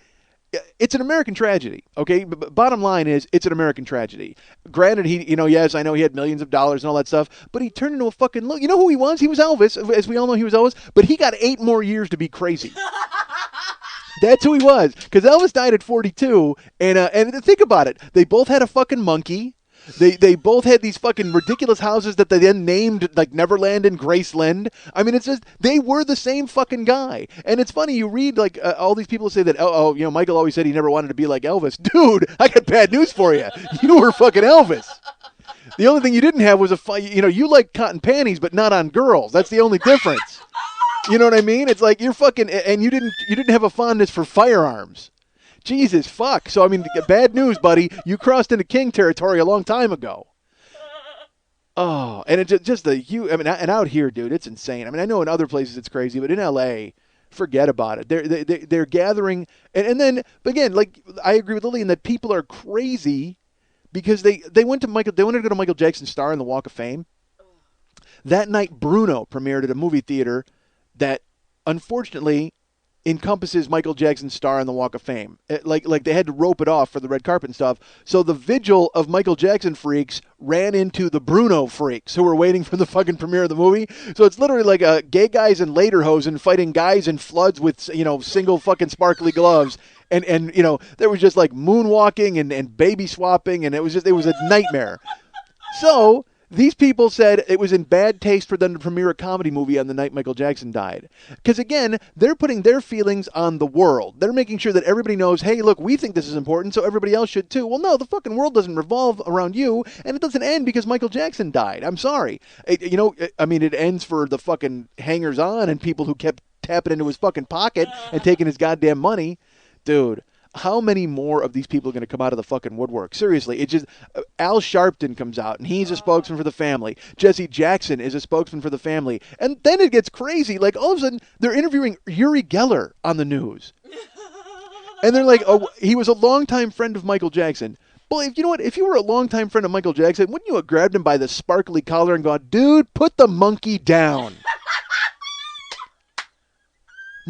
it's an American tragedy, okay? Bottom line is, it's an American tragedy. Granted, yes, I know he had millions of dollars and all that stuff, but he turned into a fucking... You know who he was? He was Elvis. As we all know, he was Elvis. But he got 8 more years to be crazy. That's who he was. Because Elvis died at 42, and think about it. They both had a fucking monkey. They both had these fucking ridiculous houses that they then named like Neverland and Graceland. I mean, it's just, they were the same fucking guy. And it's funny, you read like all these people say that, Michael always said he never wanted to be like Elvis. Dude, I got bad news for you. You were fucking Elvis. The only thing you didn't have was you like cotton panties, but not on girls. That's the only difference. You know what I mean? It's like you're fucking, and you didn't have a fondness for firearms. Jesus, fuck. So, I mean, bad news, buddy. You crossed into king territory a long time ago. Oh, and it's just and out here, dude, it's insane. I mean, I know in other places it's crazy, but in L.A., forget about it. They're gathering, and then, again, like, I agree with Lillian that people are crazy because they wanted to go to Michael Jackson's star on the Walk of Fame. That night, Bruno premiered at a movie theater that, unfortunately, encompasses Michael Jackson's star on the Walk of Fame. Like they had to rope it off for the red carpet and stuff. So the vigil of Michael Jackson freaks ran into the Bruno freaks who were waiting for the fucking premiere of the movie. So it's literally like gay guys in lederhosen fighting guys in floods with, single fucking sparkly gloves. And there was just like moonwalking and baby swapping, and it was a nightmare. So these people said it was in bad taste for them to premiere a comedy movie on the night Michael Jackson died. Because, again, they're putting their feelings on the world. They're making sure that everybody knows, hey, look, we think this is important, so everybody else should too. Well, no, the fucking world doesn't revolve around you, and it doesn't end because Michael Jackson died. I'm sorry. It ends for the fucking hangers-on and people who kept tapping into his fucking pocket and taking his goddamn money. Dude. How many more of these people are going to come out of the fucking woodwork? Seriously, it's just Al Sharpton comes out, and he's a spokesman for the family. Jesse Jackson is a spokesman for the family. And then it gets crazy. Like, all of a sudden, they're interviewing Uri Geller on the news. And they're like, oh, he was a longtime friend of Michael Jackson. Well, if you were a longtime friend of Michael Jackson, wouldn't you have grabbed him by the sparkly collar and gone, dude, put the monkey down?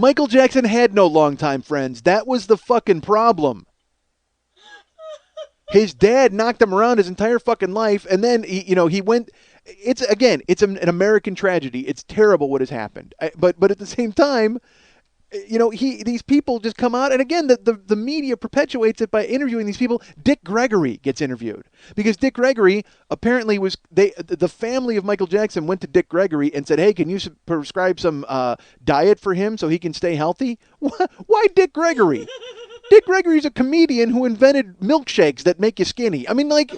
Michael Jackson had no longtime friends. That was the fucking problem. His dad knocked him around his entire fucking life, and then he went. It's an American tragedy. It's terrible what has happened. But at the same time, these people just come out, and again, the media perpetuates it by interviewing these people. Dick Gregory gets interviewed because Dick Gregory apparently the family of Michael Jackson went to Dick Gregory and said, "Hey, can you prescribe some diet for him so he can stay healthy?" Why Dick Gregory? Dick Gregory's a comedian who invented milkshakes that make you skinny. I mean, like,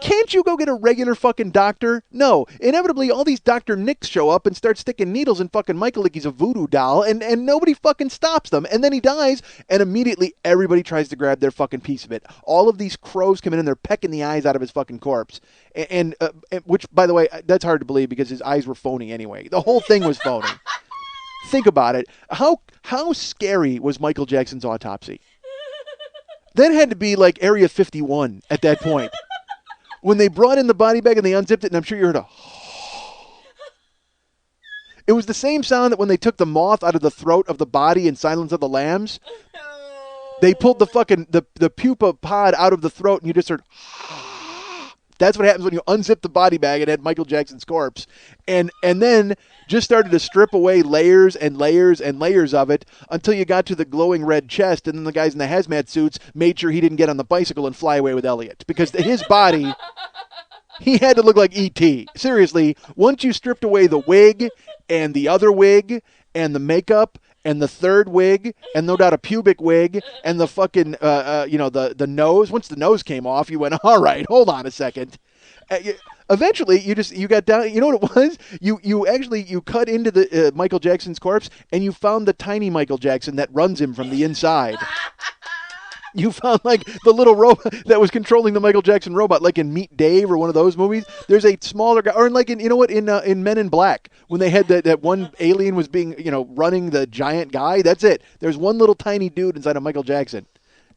can't you go get a regular fucking doctor? No. Inevitably, all these Dr. Nicks show up and start sticking needles in fucking Michael like he's a voodoo doll, and nobody fucking stops them. And then he dies, and immediately everybody tries to grab their fucking piece of it. All of these crows come in and they're pecking the eyes out of his fucking corpse. And which, by the way, that's hard to believe because his eyes were phony anyway. The whole thing was phony. Think about it. How scary was Michael Jackson's autopsy? That had to be like Area 51 at that point. When they brought in the body bag and they unzipped it, and I'm sure you heard a... It was the same sound that when they took the moth out of the throat of the body in Silence of the Lambs. They pulled the fucking, the pupa pod out of the throat, and you just heard... That's what happens when you unzip the body bag and had Michael Jackson's corpse. And then just started to strip away layers and layers and layers of it until you got to the glowing red chest, and then the guys in the hazmat suits made sure he didn't get on the bicycle and fly away with Elliot. Because his body, he had to look like E.T. Seriously, once you stripped away the wig and the other wig and the makeup and the third wig, and no doubt a pubic wig, and the fucking, the nose. Once the nose came off, you went, all right, hold on a second. Eventually, you got down. You know what it was? You cut into the Michael Jackson's corpse, and you found the tiny Michael Jackson that runs him from the inside. You found like the little robot that was controlling the Michael Jackson robot, like in Meet Dave or one of those movies. There's a smaller guy, or like in Men in Black, when they had that one alien was being running the giant guy. That's it. There's one little tiny dude inside of Michael Jackson.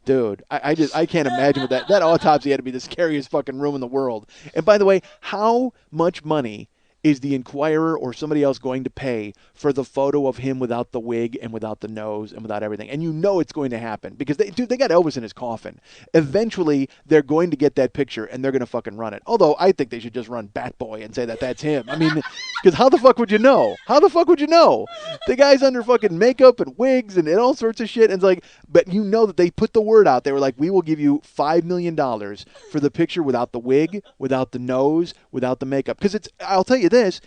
Dude, I can't imagine what that autopsy had to be the scariest fucking room in the world. And by the way, how much money is the Inquirer or somebody else going to pay for the photo of him without the wig and without the nose and without everything? And you know it's going to happen because they got Elvis in his coffin. Eventually, they're going to get that picture and they're going to fucking run it. Although I think they should just run Bat Boy and say that that's him. I mean, because how the fuck would you know? How the fuck would you know? The guy's under fucking makeup and wigs and all sorts of shit. And it's like, but you know that they put the word out. They were like, we will give you $5 million for the picture without the wig, without the nose, without the makeup. Because I'll tell you this,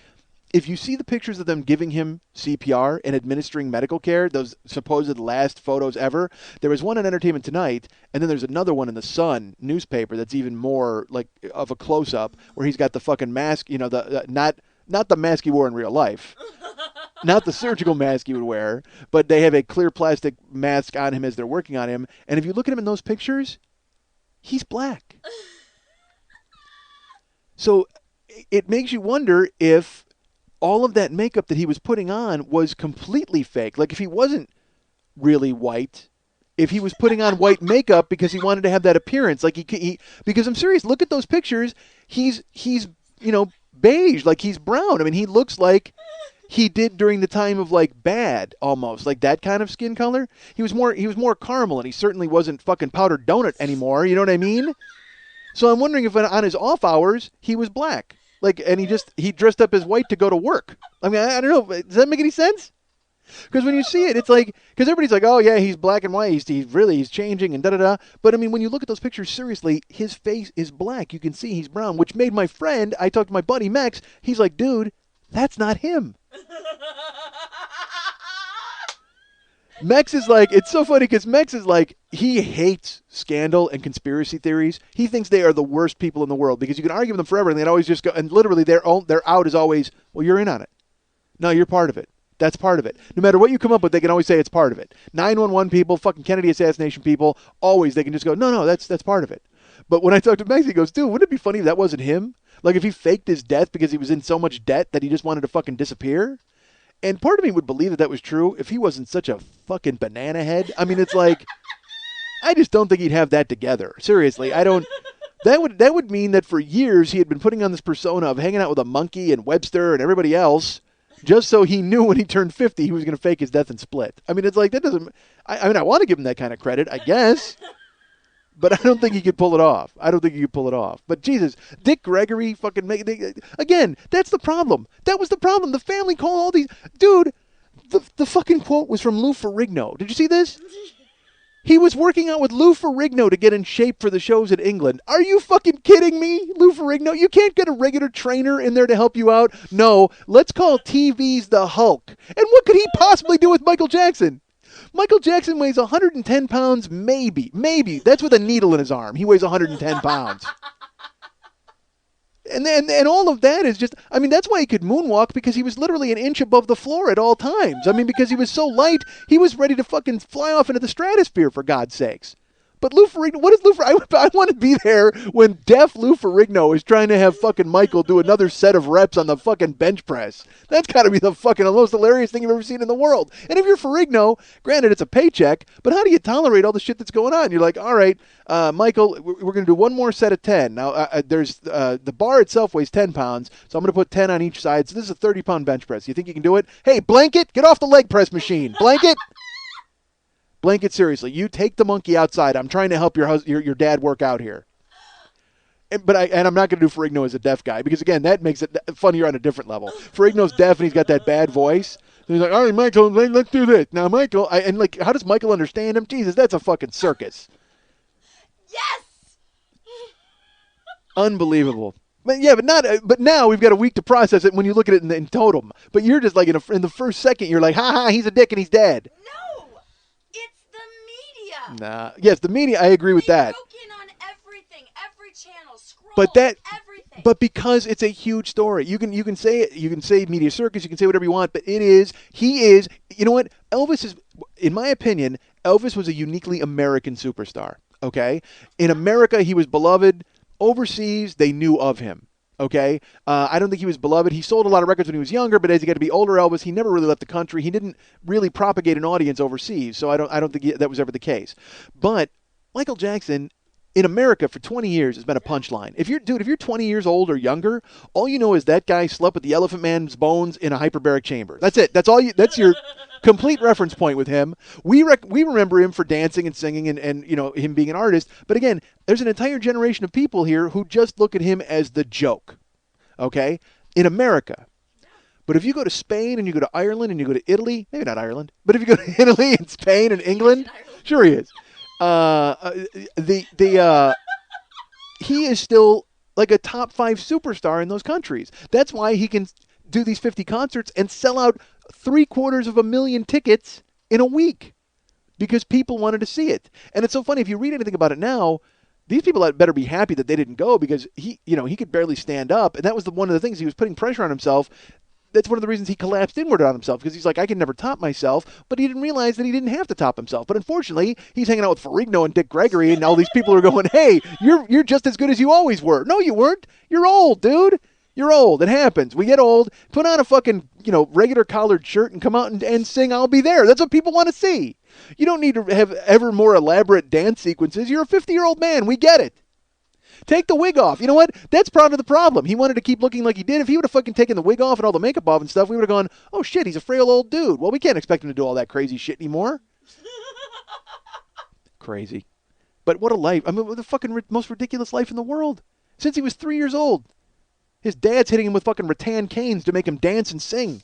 if you see the pictures of them giving him CPR and administering medical care, those supposed last photos ever, there was one on Entertainment Tonight, and then there's another one in the Sun newspaper that's even more like of a close-up where he's got the fucking mask, not the mask he wore in real life, not the surgical mask he would wear, but they have a clear plastic mask on him as they're working on him, and if you look at him in those pictures, he's black. So it makes you wonder if all of that makeup that he was putting on was completely fake. Like if he wasn't really white, if he was putting on white makeup because he wanted to have that appearance, like he because I'm serious, look at those pictures. He's beige, like he's brown. I mean, he looks like he did during the time of like Bad, almost like that kind of skin color. He was more caramel, and he certainly wasn't fucking powdered donut anymore. You know what I mean? So I'm wondering if on his off hours he was black. Like, and he dressed up as white to go to work. I mean, I don't know. Does that make any sense? Because when you see it, it's like, because everybody's like, oh yeah, he's black and white. He's changing and da-da-da. But I mean, when you look at those pictures seriously, his face is black. You can see he's brown, which made my friend, I talked to my buddy Max, he's like, dude, that's not him. Mex is like, it's so funny because Mex is like, he hates scandal and conspiracy theories. He thinks they are the worst people in the world because you can argue with them forever and they'd always just go, and literally their out is always, well, you're in on it. No, you're part of it. That's part of it. No matter what you come up with, they can always say it's part of it. 911 people, fucking Kennedy assassination people, always they can just go, no, that's part of it. But when I talk to Mex, he goes, dude, wouldn't it be funny if that wasn't him? Like if he faked his death because he was in so much debt that he just wanted to fucking disappear? And part of me would believe that was true if he wasn't such a fucking banana head. I mean, it's like, I just don't think he'd have that together. Seriously, I don't. That would mean that for years he had been putting on this persona of hanging out with a monkey and Webster and everybody else, just so he knew when he turned 50 he was going to fake his death and split. I mean, it's like, that doesn't... I mean, I want to give him that kind of credit, I guess. But I don't think he could pull it off. But Jesus, Dick Gregory fucking... Again, that's the problem. That was the problem. The family called all these... Dude, the fucking quote was from Lou Ferrigno. Did you see this? He was working out with Lou Ferrigno to get in shape for the shows in England. Are you fucking kidding me, Lou Ferrigno? You can't get a regular trainer in there to help you out? No, let's call TV's the Hulk. And what could he possibly do with Michael Jackson? Michael Jackson weighs 110 pounds, maybe. Maybe. That's with a needle in his arm. He weighs 110 pounds. And all of that is just, I mean, that's why he could moonwalk, because he was literally an inch above the floor at all times. I mean, because he was so light, he was ready to fucking fly off into the stratosphere, for God's sakes. But Lou Ferrigno, what is Lou Ferrigno? I want to be there when deaf Lou Ferrigno is trying to have fucking Michael do another set of reps on the fucking bench press. That's got to be the fucking most hilarious thing you've ever seen in the world. And if you're Ferrigno, granted it's a paycheck, but how do you tolerate all the shit that's going on? You're like, all right, Michael, we're going to do one more set of 10. Now, there's the bar itself weighs 10 pounds, so I'm going to put 10 on each side. So this is a 30-pound bench press. You think you can do it? Hey, Blanket, get off the leg press machine. Blanket. Blanket, seriously, you take the monkey outside. I'm trying to help your dad work out here. And I'm not going to do Ferrigno as a deaf guy, because, again, that makes it funnier on a different level. Ferrigno's deaf, and he's got that bad voice. So he's like, all right, Michael, let's do this. Now, Michael, how does Michael understand him? Jesus, that's a fucking circus. Yes! Unbelievable. But yeah, but now we've got a week to process it when you look at it in totem. But you're just like, in the first second, you're like, ha, he's a dick and he's dead. No! It's the media! Nah. Yes, the media, I agree with that. Broke in on everything, every channel, scroll, everything. But because it's a huge story, you can say it, you can say media circus, you can say whatever you want, but he is, you know what? Elvis is, in my opinion, Elvis was a uniquely American superstar, okay? In America, he was beloved. Overseas, they knew of him, okay? I don't think he was beloved. He sold a lot of records when he was younger, but as he got to be older, Elvis, he never really left the country. He didn't really propagate an audience overseas, so I don't think that was ever the case. But Michael Jackson, in America for 20 years, has been a punchline. If you're 20 years old or younger, all you know is that guy slept with the Elephant Man's bones in a hyperbaric chamber. That's it. That's your complete reference point with him. We remember him for dancing and singing and him being an artist. But again, there's an entire generation of people here who just look at him as the joke. Okay? In America. But if you go to Spain and you go to Ireland and you go to Italy, maybe not Ireland, but if you go to Italy and Spain and England, sure he is. He is still like a top 5 superstar in those countries. That's why he can do these 50 concerts and sell out 750,000 tickets in a week, because people wanted to see it. And it's so funny, if you read anything about it now, these people had better be happy that they didn't go, because he could barely stand up, and that was one of the things. He was putting pressure on himself. That's one of the reasons he collapsed inward on himself, because he's like, I can never top myself, but he didn't realize that he didn't have to top himself. But unfortunately, he's hanging out with Ferrigno and Dick Gregory, and all these people are going, hey, you're just as good as you always were. No, you weren't. You're old, dude. You're old. It happens. We get old. Put on a fucking, regular collared shirt and come out and sing I'll Be There. That's what people want to see. You don't need to have ever more elaborate dance sequences. You're a 50-year-old man. We get it. Take the wig off. You know what? That's part of the problem. He wanted to keep looking like he did. If he would have fucking taken the wig off and all the makeup off and stuff, we would have gone, oh shit, he's a frail old dude. Well, we can't expect him to do all that crazy shit anymore. Crazy. But what a life. I mean, the fucking most ridiculous life in the world. Since he was 3 years old. His dad's hitting him with fucking rattan canes to make him dance and sing.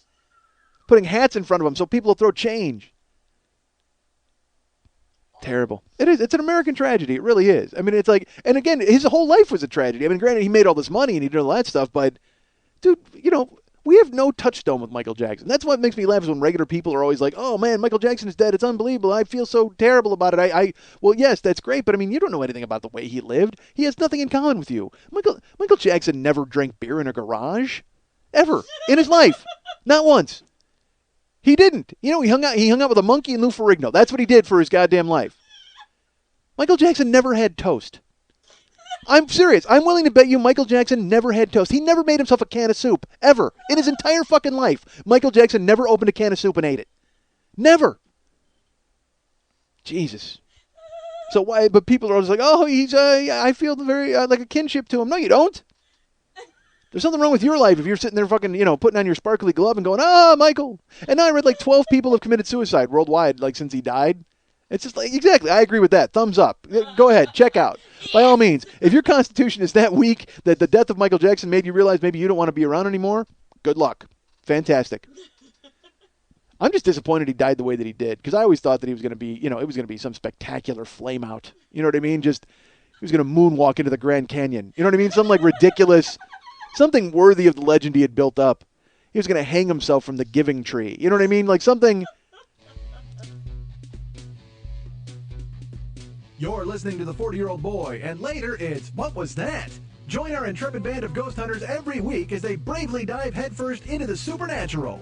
Putting hats in front of him so people will throw change. Terrible. It is. It's an American tragedy. It really is. I mean, it's like, and again, his whole life was a tragedy. I mean, granted, he made all this money and he did all that stuff, but, dude, we have no touchstone with Michael Jackson. That's what makes me laugh, is when regular people are always like, oh man, Michael Jackson is dead. It's unbelievable. I feel so terrible about it. Well, yes, that's great, but I mean, you don't know anything about the way he lived. He has nothing in common with you. Michael Jackson never drank beer in a garage. Ever. In his life. Not once. He didn't. He hung out with a monkey and Lou Ferrigno. That's what he did for his goddamn life. Michael Jackson never had toast. I'm serious. I'm willing to bet you Michael Jackson never had toast. He never made himself a can of soup. Ever. In his entire fucking life. Michael Jackson never opened a can of soup and ate it. Never. Jesus. So why? But people are always like, oh, he's, I feel very, like a kinship to him. No, you don't. There's something wrong with your life if you're sitting there fucking, putting on your sparkly glove and going, Michael. And now I read like 12 people have committed suicide worldwide, like since he died. It's just like, exactly, I agree with that. Thumbs up. Go ahead, check out. By all means, if your constitution is that weak that the death of Michael Jackson made you realize maybe you don't want to be around anymore, good luck. Fantastic. I'm just disappointed he died the way that he did, because I always thought that he was going to be, it was going to be some spectacular flame out. You know what I mean? Just, he was going to moonwalk into the Grand Canyon. You know what I mean? Something like ridiculous, something worthy of the legend he had built up. He was going to hang himself from the giving tree. You know what I mean? Like something... You're listening to The 40-Year-Old Boy, and later it's What Was That? Join our intrepid band of ghost hunters every week as they bravely dive headfirst into the supernatural.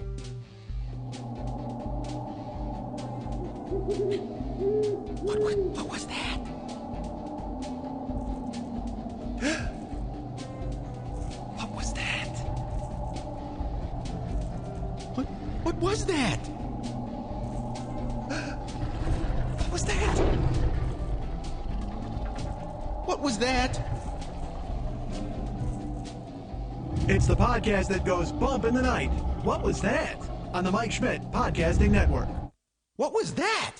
What was that? What was that? What was that? What was that? What was that? It's the podcast that goes bump in the night. What was that? On the Mike Schmidt Podcasting Network. What was that?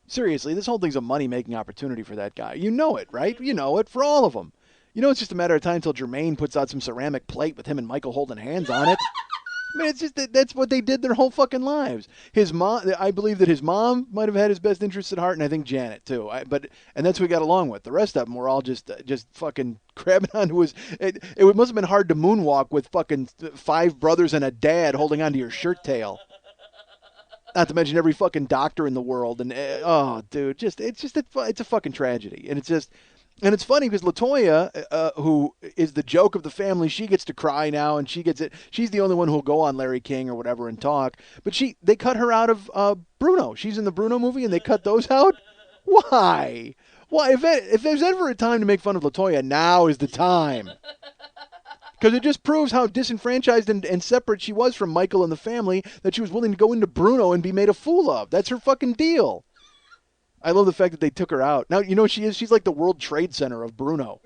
Seriously, this whole thing's a money-making opportunity for that guy. You know it, right? You know it for all of them. You know it's just a matter of time until Jermaine puts out some ceramic plate with him and Michael holding hands on it. I mean, it's just that's what they did their whole fucking lives. His mom, I believe that his mom might have had his best interests at heart, and I think Janet too. And that's who he got along with. The rest of them were all just fucking grabbing onto his. It must have been hard to moonwalk with fucking 5 brothers and a dad holding onto your shirt tail. Not to mention every fucking doctor in the world, and oh, dude, it's a fucking tragedy, and it's funny because LaToya, who is the joke of the family, she gets to cry now, and she gets it. She's the only one who'll go on Larry King or whatever and talk, but they cut her out of Bruno. She's in the Bruno movie, and they cut those out. Why? Why? If there's ever a time to make fun of LaToya, now is the time. Because it just proves how disenfranchised and separate she was from Michael and the family that she was willing to go into Bruno and be made a fool of. That's her fucking deal. I love the fact that they took her out. Now, you know what she is? She's like the World Trade Center of Bruno.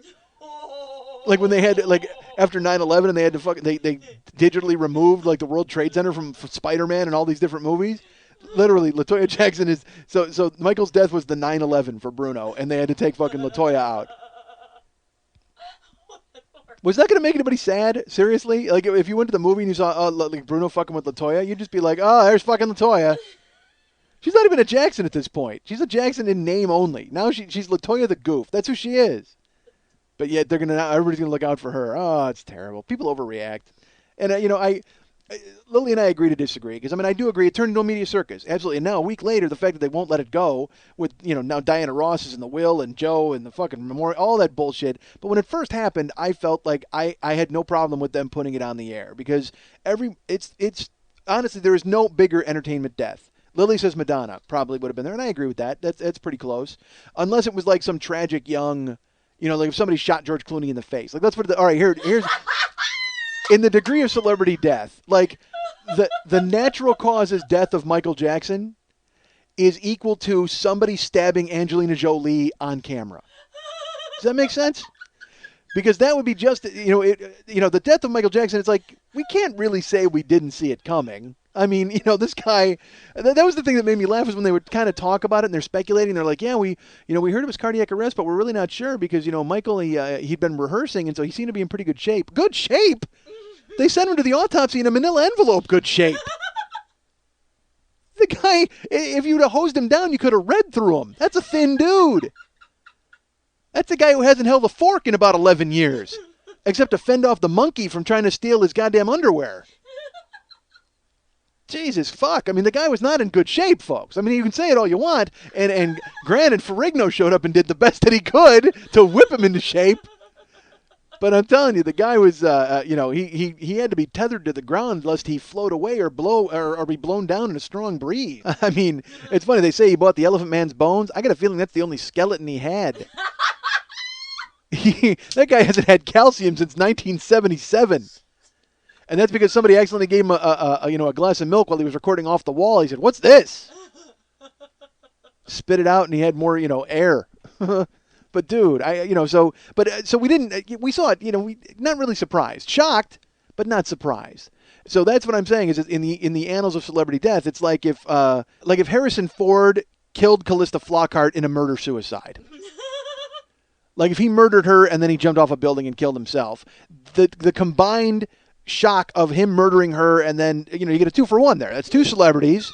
Like when they had, like, after 9/11 and they had to they digitally removed, like, the World Trade Center from Spider-Man and all these different movies. Literally, LaToya Jackson is, so Michael's death was the 9/11 for Bruno, and they had to take fucking LaToya out. Was that going to make anybody sad? Seriously? Like, if you went to the movie and you saw like Bruno fucking with LaToya, you'd just be like, oh, there's fucking LaToya. She's not even a Jackson at this point. She's a Jackson in name only. Now she's LaToya the Goof. That's who she is. But yet everybody's going to look out for her. Oh, it's terrible. People overreact. And, Lily and I agree to disagree. Because, I do agree. It turned into a media circus. Absolutely. And now, a week later, the fact that they won't let it go with, now Diana Ross is in the will and Joe and the fucking memorial, all that bullshit. But when it first happened, I felt like I had no problem with them putting it on the air. Because it's honestly, there is no bigger entertainment death. Lily says Madonna probably would have been there. And I agree with that. That's pretty close. Unless it was like some tragic young, like if somebody shot George Clooney in the face. Like, let's put it, all right, here's... In the degree of celebrity death, like the natural causes death of Michael Jackson is equal to somebody stabbing Angelina Jolie on camera. Does that make sense? Because that would be just, the death of Michael Jackson, it's like, we can't really say we didn't see it coming. This guy, that was the thing that made me laugh is when they would kind of talk about it and they're speculating. They're like, yeah, we heard it was cardiac arrest, but we're really not sure because, Michael, he'd been rehearsing and so he seemed to be in pretty good shape. Good shape? They sent him to the autopsy in a manila envelope. Good shape. The guy, if you'd have hosed him down, you could have read through him. That's a thin dude. That's a guy who hasn't held a fork in about 11 years, except to fend off the monkey from trying to steal his goddamn underwear. Jesus, fuck. The guy was not in good shape, folks. You can say it all you want, and granted, Ferrigno showed up and did the best that he could to whip him into shape. But I'm telling you, the guy was, he had to be tethered to the ground lest he float away or be blown down in a strong breeze. It's funny. They say he bought the Elephant Man's bones. I got a feeling that's the only skeleton he had. That guy hasn't had calcium since 1977. And that's because somebody accidentally gave him a glass of milk while he was recording Off the Wall. He said, "What's this?" Spit it out, and he had more, air. But dude, so we didn't. We saw it. We not really surprised, shocked, but not surprised. So that's what I'm saying is in the annals of celebrity death, it's like if Harrison Ford killed Callista Flockhart in a murder suicide. Like if he murdered her and then he jumped off a building and killed himself, the combined shock of him murdering her and then you get a 2-for-1 there. That's 2 celebrities.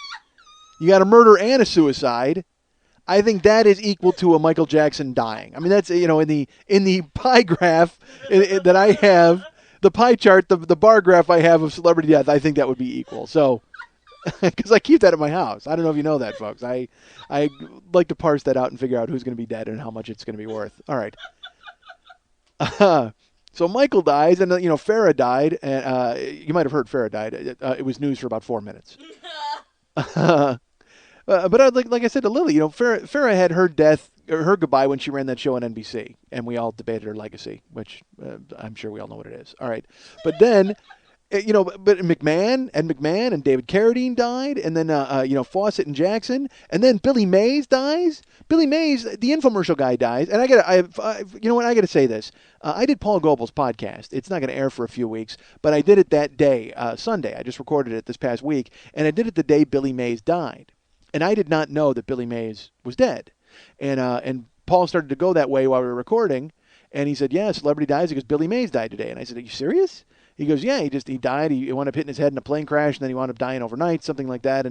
You got a murder and a suicide. I think that is equal to a Michael Jackson dying. I mean, that's in the pie graph that I have, the pie chart, the bar graph I have of celebrity death. I think that would be equal. So, because I keep that at my house. I don't know if you know that, folks. I like to parse that out and figure out who's going to be dead and how much it's going to be worth. All right. So Michael dies, and Farrah died, and you might have heard Farrah died. It was news for about 4 minutes. But like I said to Lily, Farrah had her death, or her goodbye when she ran that show on NBC, and we all debated her legacy, which I'm sure we all know what it is. All right, but then, but McMahon and David Carradine died, and then Fawcett and Jackson, and then Billy Mays dies. Billy Mays, the infomercial guy, dies, and I gotta say this. I did Paul Goebel's podcast. It's not going to air for a few weeks, but I did it that day, Sunday. I just recorded it this past week, and I did it the day Billy Mays died. And I did not know that Billy Mays was dead. And Paul started to go that way while we were recording. And he said, yeah, celebrity dies because Billy Mays died today. And I said, are you serious? He goes, yeah, he died. He wound up hitting his head in a plane crash, and then he wound up dying overnight, something like that.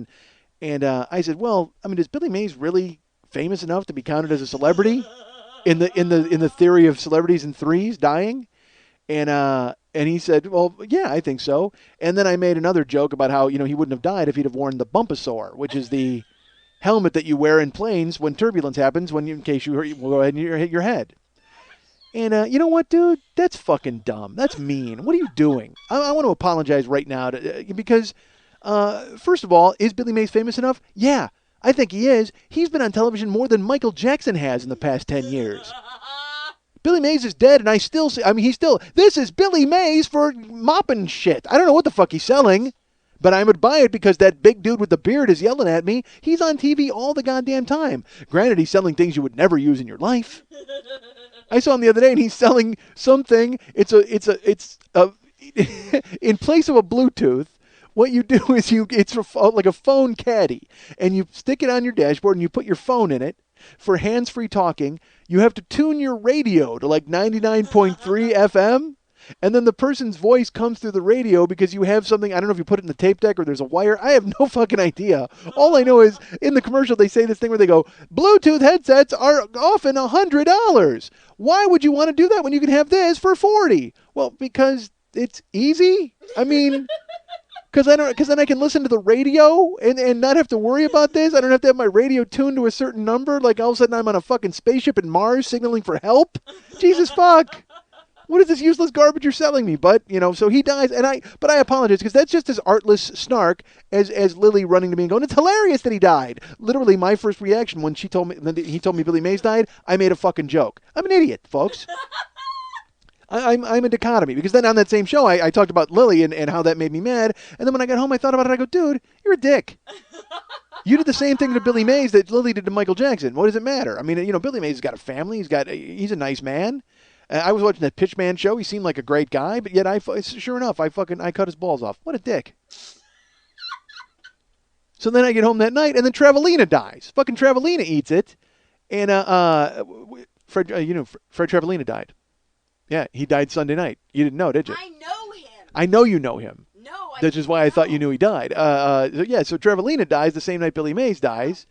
And I said, well, I mean, is Billy Mays really famous enough to be counted as a celebrity in the theory of celebrities in threes dying? And he said, well, yeah, I think so. And then I made another joke about how, he wouldn't have died if he'd have worn the Bumpasaur, which is the helmet that you wear in planes when turbulence happens, in case you go ahead and you hit your head. And you know what, dude? That's fucking dumb. That's mean. What are you doing? I want to apologize right now because, first of all, is Billy Mays famous enough? Yeah, I think he is. He's been on television more than Michael Jackson has in the past 10 years. Billy Mays is dead, and I still say, this is Billy Mays for mopping shit. I don't know what the fuck he's selling, but I would buy it because that big dude with the beard is yelling at me. He's on TV all the goddamn time. Granted, he's selling things you would never use in your life. I saw him the other day, and he's selling something. It's in place of a Bluetooth. What you do is it's like a phone caddy, and you stick it on your dashboard, and you put your phone in it for hands-free talking. You have to tune your radio to like 99.3 FM, and then the person's voice comes through the radio because you have something. I don't know if you put it in the tape deck or there's a wire. I have no fucking idea. All I know is in the commercial they say this thing where they go, Bluetooth headsets are often $100. Why would you want to do that when you can have this for $40? Well, because it's easy. I mean, because then I can listen to the radio and not have to worry about this. I don't have to have my radio tuned to a certain number. Like all of a sudden I'm on a fucking spaceship in Mars signaling for help. Jesus fuck. What is this useless garbage you're selling me? But, so he dies, but I apologize because that's just as artless snark as Lily running to me and going, it's hilarious that he died. Literally my first reaction when he told me Billy Mays died, I made a fucking joke. I'm an idiot, folks. I'm a dichotomy because then on that same show I talked about Lily and how that made me mad, and then when I got home I thought about it. I go, dude, you're a dick. You did the same thing to Billy Mays that Lily did to Michael Jackson. What does it matter? I mean, Billy Mays has got a family. He's a nice man. I was watching that Pitchman show. He seemed like a great guy, but yet sure enough I cut his balls off. What a dick. So then I get home that night, and then Travelina dies. Fucking Travelina eats it, and Fred Travelina died. Yeah, he died Sunday night. You didn't know, did you? I know him. I know you know him. No, That's just why I thought you knew he died. So Travelina dies the same night Billy Mays dies.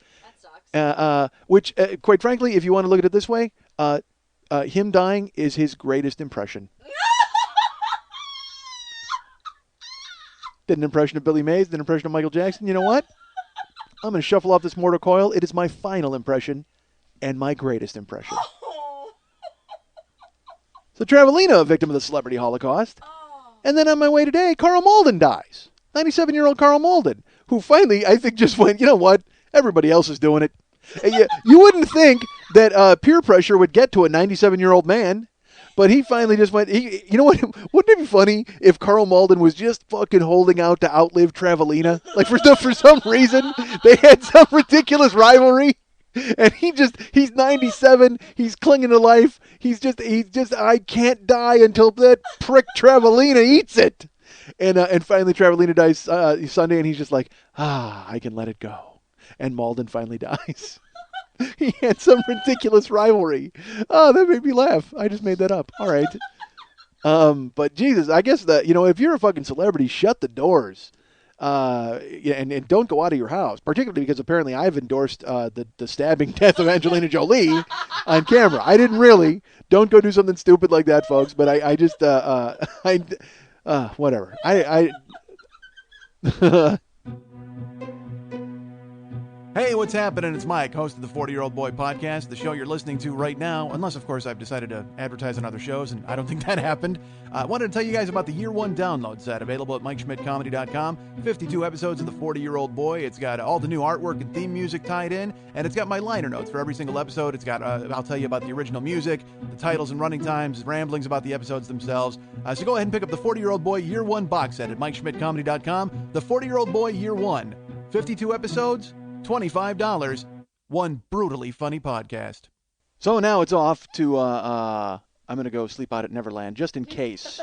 That sucks. Which, quite frankly, if you want to look at it this way, him dying is his greatest impression. Did an impression of Billy Mays, did an impression of Michael Jackson. You know what? I'm going to shuffle off this mortar coil. It is my final impression and my greatest impression. So Travelina, a victim of the celebrity holocaust. And then on my way today, Carl Malden dies. 97-year-old Carl Malden, who finally, I think, just went, you know what? Everybody else is doing it. You wouldn't think that peer pressure would get to a 97-year-old man, but he finally just went, you know what? Wouldn't it be funny if Carl Malden was just fucking holding out to outlive Travelina? Like for some reason, they had some ridiculous rivalry. And he's 97. He's clinging to life. He's just, I can't die until that prick Travelina eats it. And finally Travelina dies Sunday, and he's just like, I can let it go. And Malden finally dies. He had some ridiculous rivalry. Oh, that made me laugh. I just made that up. All right. But Jesus, I guess that, if you're a fucking celebrity, shut the doors. And don't go out of your house, particularly because apparently I've endorsed the stabbing death of Angelina Jolie on camera. I didn't really. Don't go do something stupid like that, folks. But I just whatever. Hey, what's happening? It's Mike, host of the 40-Year-Old Boy podcast, the show you're listening to right now, unless, of course, I've decided to advertise on other shows, and I don't think that happened. I wanted to tell you guys about the Year One download set, available at MikeSchmidtComedy.com. 52 episodes of the 40-Year-Old Boy. It's got all the new artwork and theme music tied in, and it's got my liner notes for every single episode. It's got, I'll tell you about the original music, the titles and running times, ramblings about the episodes themselves. So go ahead and pick up the 40-Year-Old Boy Year One box set at MikeSchmidtComedy.com. The 40-Year-Old Boy Year One. 52 episodes, $25, one brutally funny podcast. So now it's off to, I'm going to go sleep out at Neverland, just in case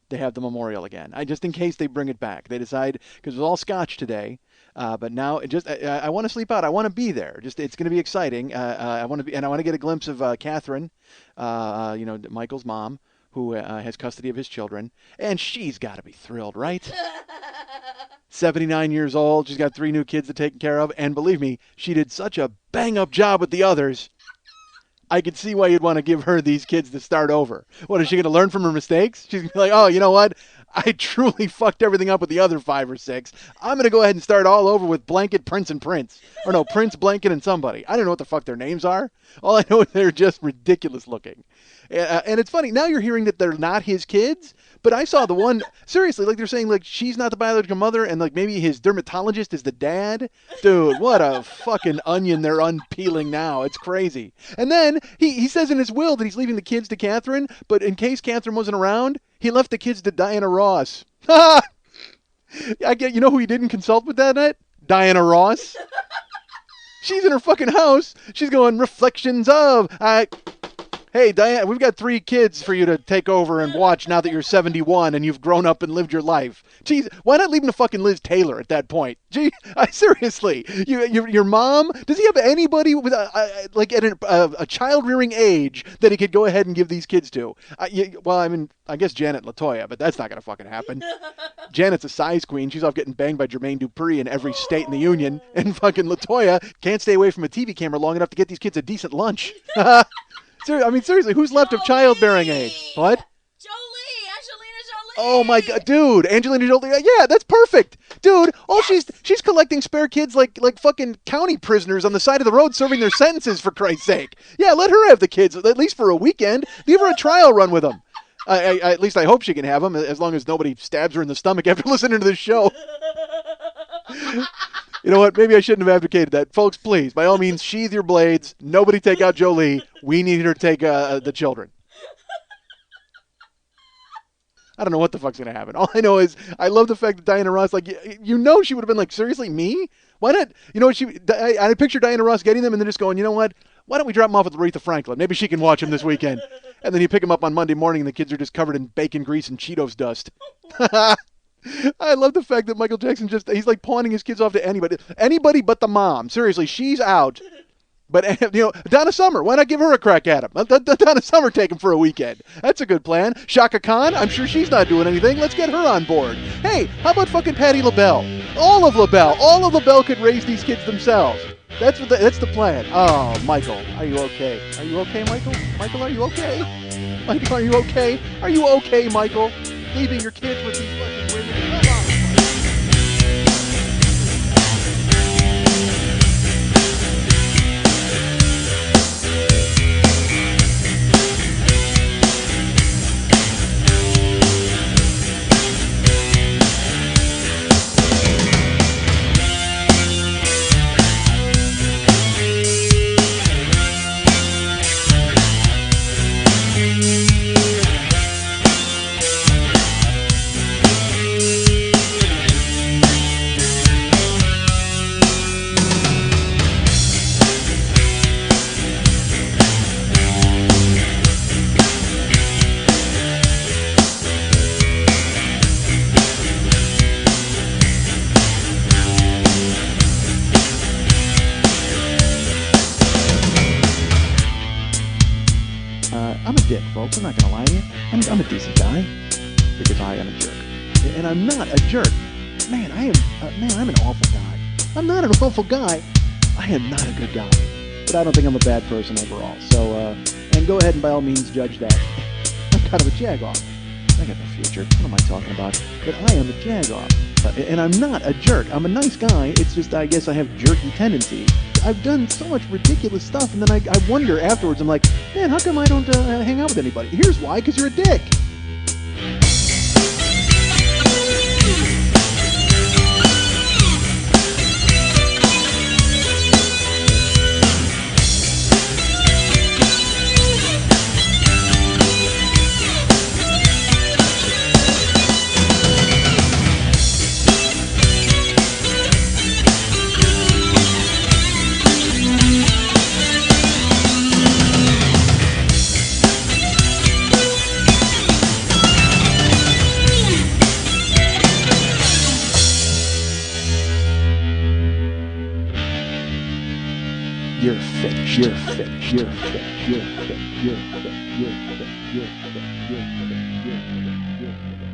they have the memorial again. Just in case they bring it back. They decide, because it was all Scotch today, but now I want to sleep out. I want to be there. It's going to be exciting. I want to get a glimpse of Catherine, Michael's mom, who has custody of his children, and she's got to be thrilled, right? 79 years old. She's got 3 new kids to take care of. And believe me, she did such a bang-up job with the others. I could see why you'd want to give her these kids to start over. What, is she going to learn from her mistakes? She's going to be like, oh, you know what? I truly fucked everything up with the other 5 or 6. I'm going to go ahead and start all over with Blanket, Prince, and Prince. Or no, Prince, Blanket, and somebody. I don't know what the fuck their names are. All I know is they're just ridiculous looking. And it's funny, now you're hearing that they're not his kids, but I saw the one, seriously, like they're saying, like, she's not the biological mother, and like maybe his dermatologist is the dad. Dude, what a fucking onion they're unpeeling now. It's crazy. And then he says in his will that he's leaving the kids to Catherine, but in case Catherine wasn't around, he left the kids to Diana Ross. You know who he didn't consult with that night? Diana Ross. She's in her fucking house. She's going, reflections of... Hey, Diane, we've got 3 kids for you to take over and watch now that you're 71 and you've grown up and lived your life. Jeez, why not leave him to fucking Liz Taylor at that point? Gee, seriously, your mom, does he have anybody with like at a child-rearing age that he could go ahead and give these kids to? I guess Janet Latoya, but that's not going to fucking happen. Janet's a size queen. She's off getting banged by Jermaine Dupri in every state in the union. And fucking Latoya can't stay away from a TV camera long enough to get these kids a decent lunch. Seriously, who's left of childbearing age? What? Jolie, Angelina Jolie. Oh my God, dude, Angelina Jolie. Yeah, that's perfect, dude. Yes. She's collecting spare kids like fucking county prisoners on the side of the road serving their sentences, for Christ's sake. Yeah, let her have the kids at least for a weekend. Give her a trial run with them. At least I hope she can have them, as long as nobody stabs her in the stomach after listening to this show. You know what? Maybe I shouldn't have advocated that. Folks, please, by all means, sheathe your blades. Nobody take out Jolie. We need her to take the children. I don't know what the fuck's going to happen. All I know is I love the fact that Diana Ross, like, she would have been like, seriously, me? Why not? I picture Diana Ross getting them and then just going, you know what? Why don't we drop them off with Aretha Franklin? Maybe she can watch them this weekend. And then you pick them up on Monday morning and the kids are just covered in bacon grease and Cheetos dust. I love the fact that Michael Jackson he's like pawning his kids off to anybody but the mom. Seriously, she's out. But, Donna Summer, why not give her a crack at him? Donna Summer take him for a weekend. That's a good plan. Shaka Khan, I'm sure she's not doing anything. Let's get her on board. Hey, how about fucking Patti LaBelle? All of LaBelle could raise these kids themselves. That's the plan. Oh, Michael, are you okay? Are you okay, Michael? Michael, are you okay? Michael, are you okay? Are you okay, Michael? Leaving your kids with these fucking women. Come on. dick, folks. I'm not going to lie to you. I'm a decent guy because I am a jerk. And I'm not a jerk. Man, I'm an awful guy. I'm not an awful guy. I am not a good guy. But I don't think I'm a bad person overall. So, and go ahead and by all means judge that. I'm kind of a jag-off. I got no future. What am I talking about? But I am a jag-off. And I'm not a jerk. I'm a nice guy. It's just I guess I have jerky tendencies. I've done so much ridiculous stuff, and then I wonder afterwards, I'm like, man, how come I don't hang out with anybody? Here's why, because you're a dick. You're fake. You're fake. You're fake. You're fake. You're fake. You're fake. You're fake. You're fake. You're fake. You're fake.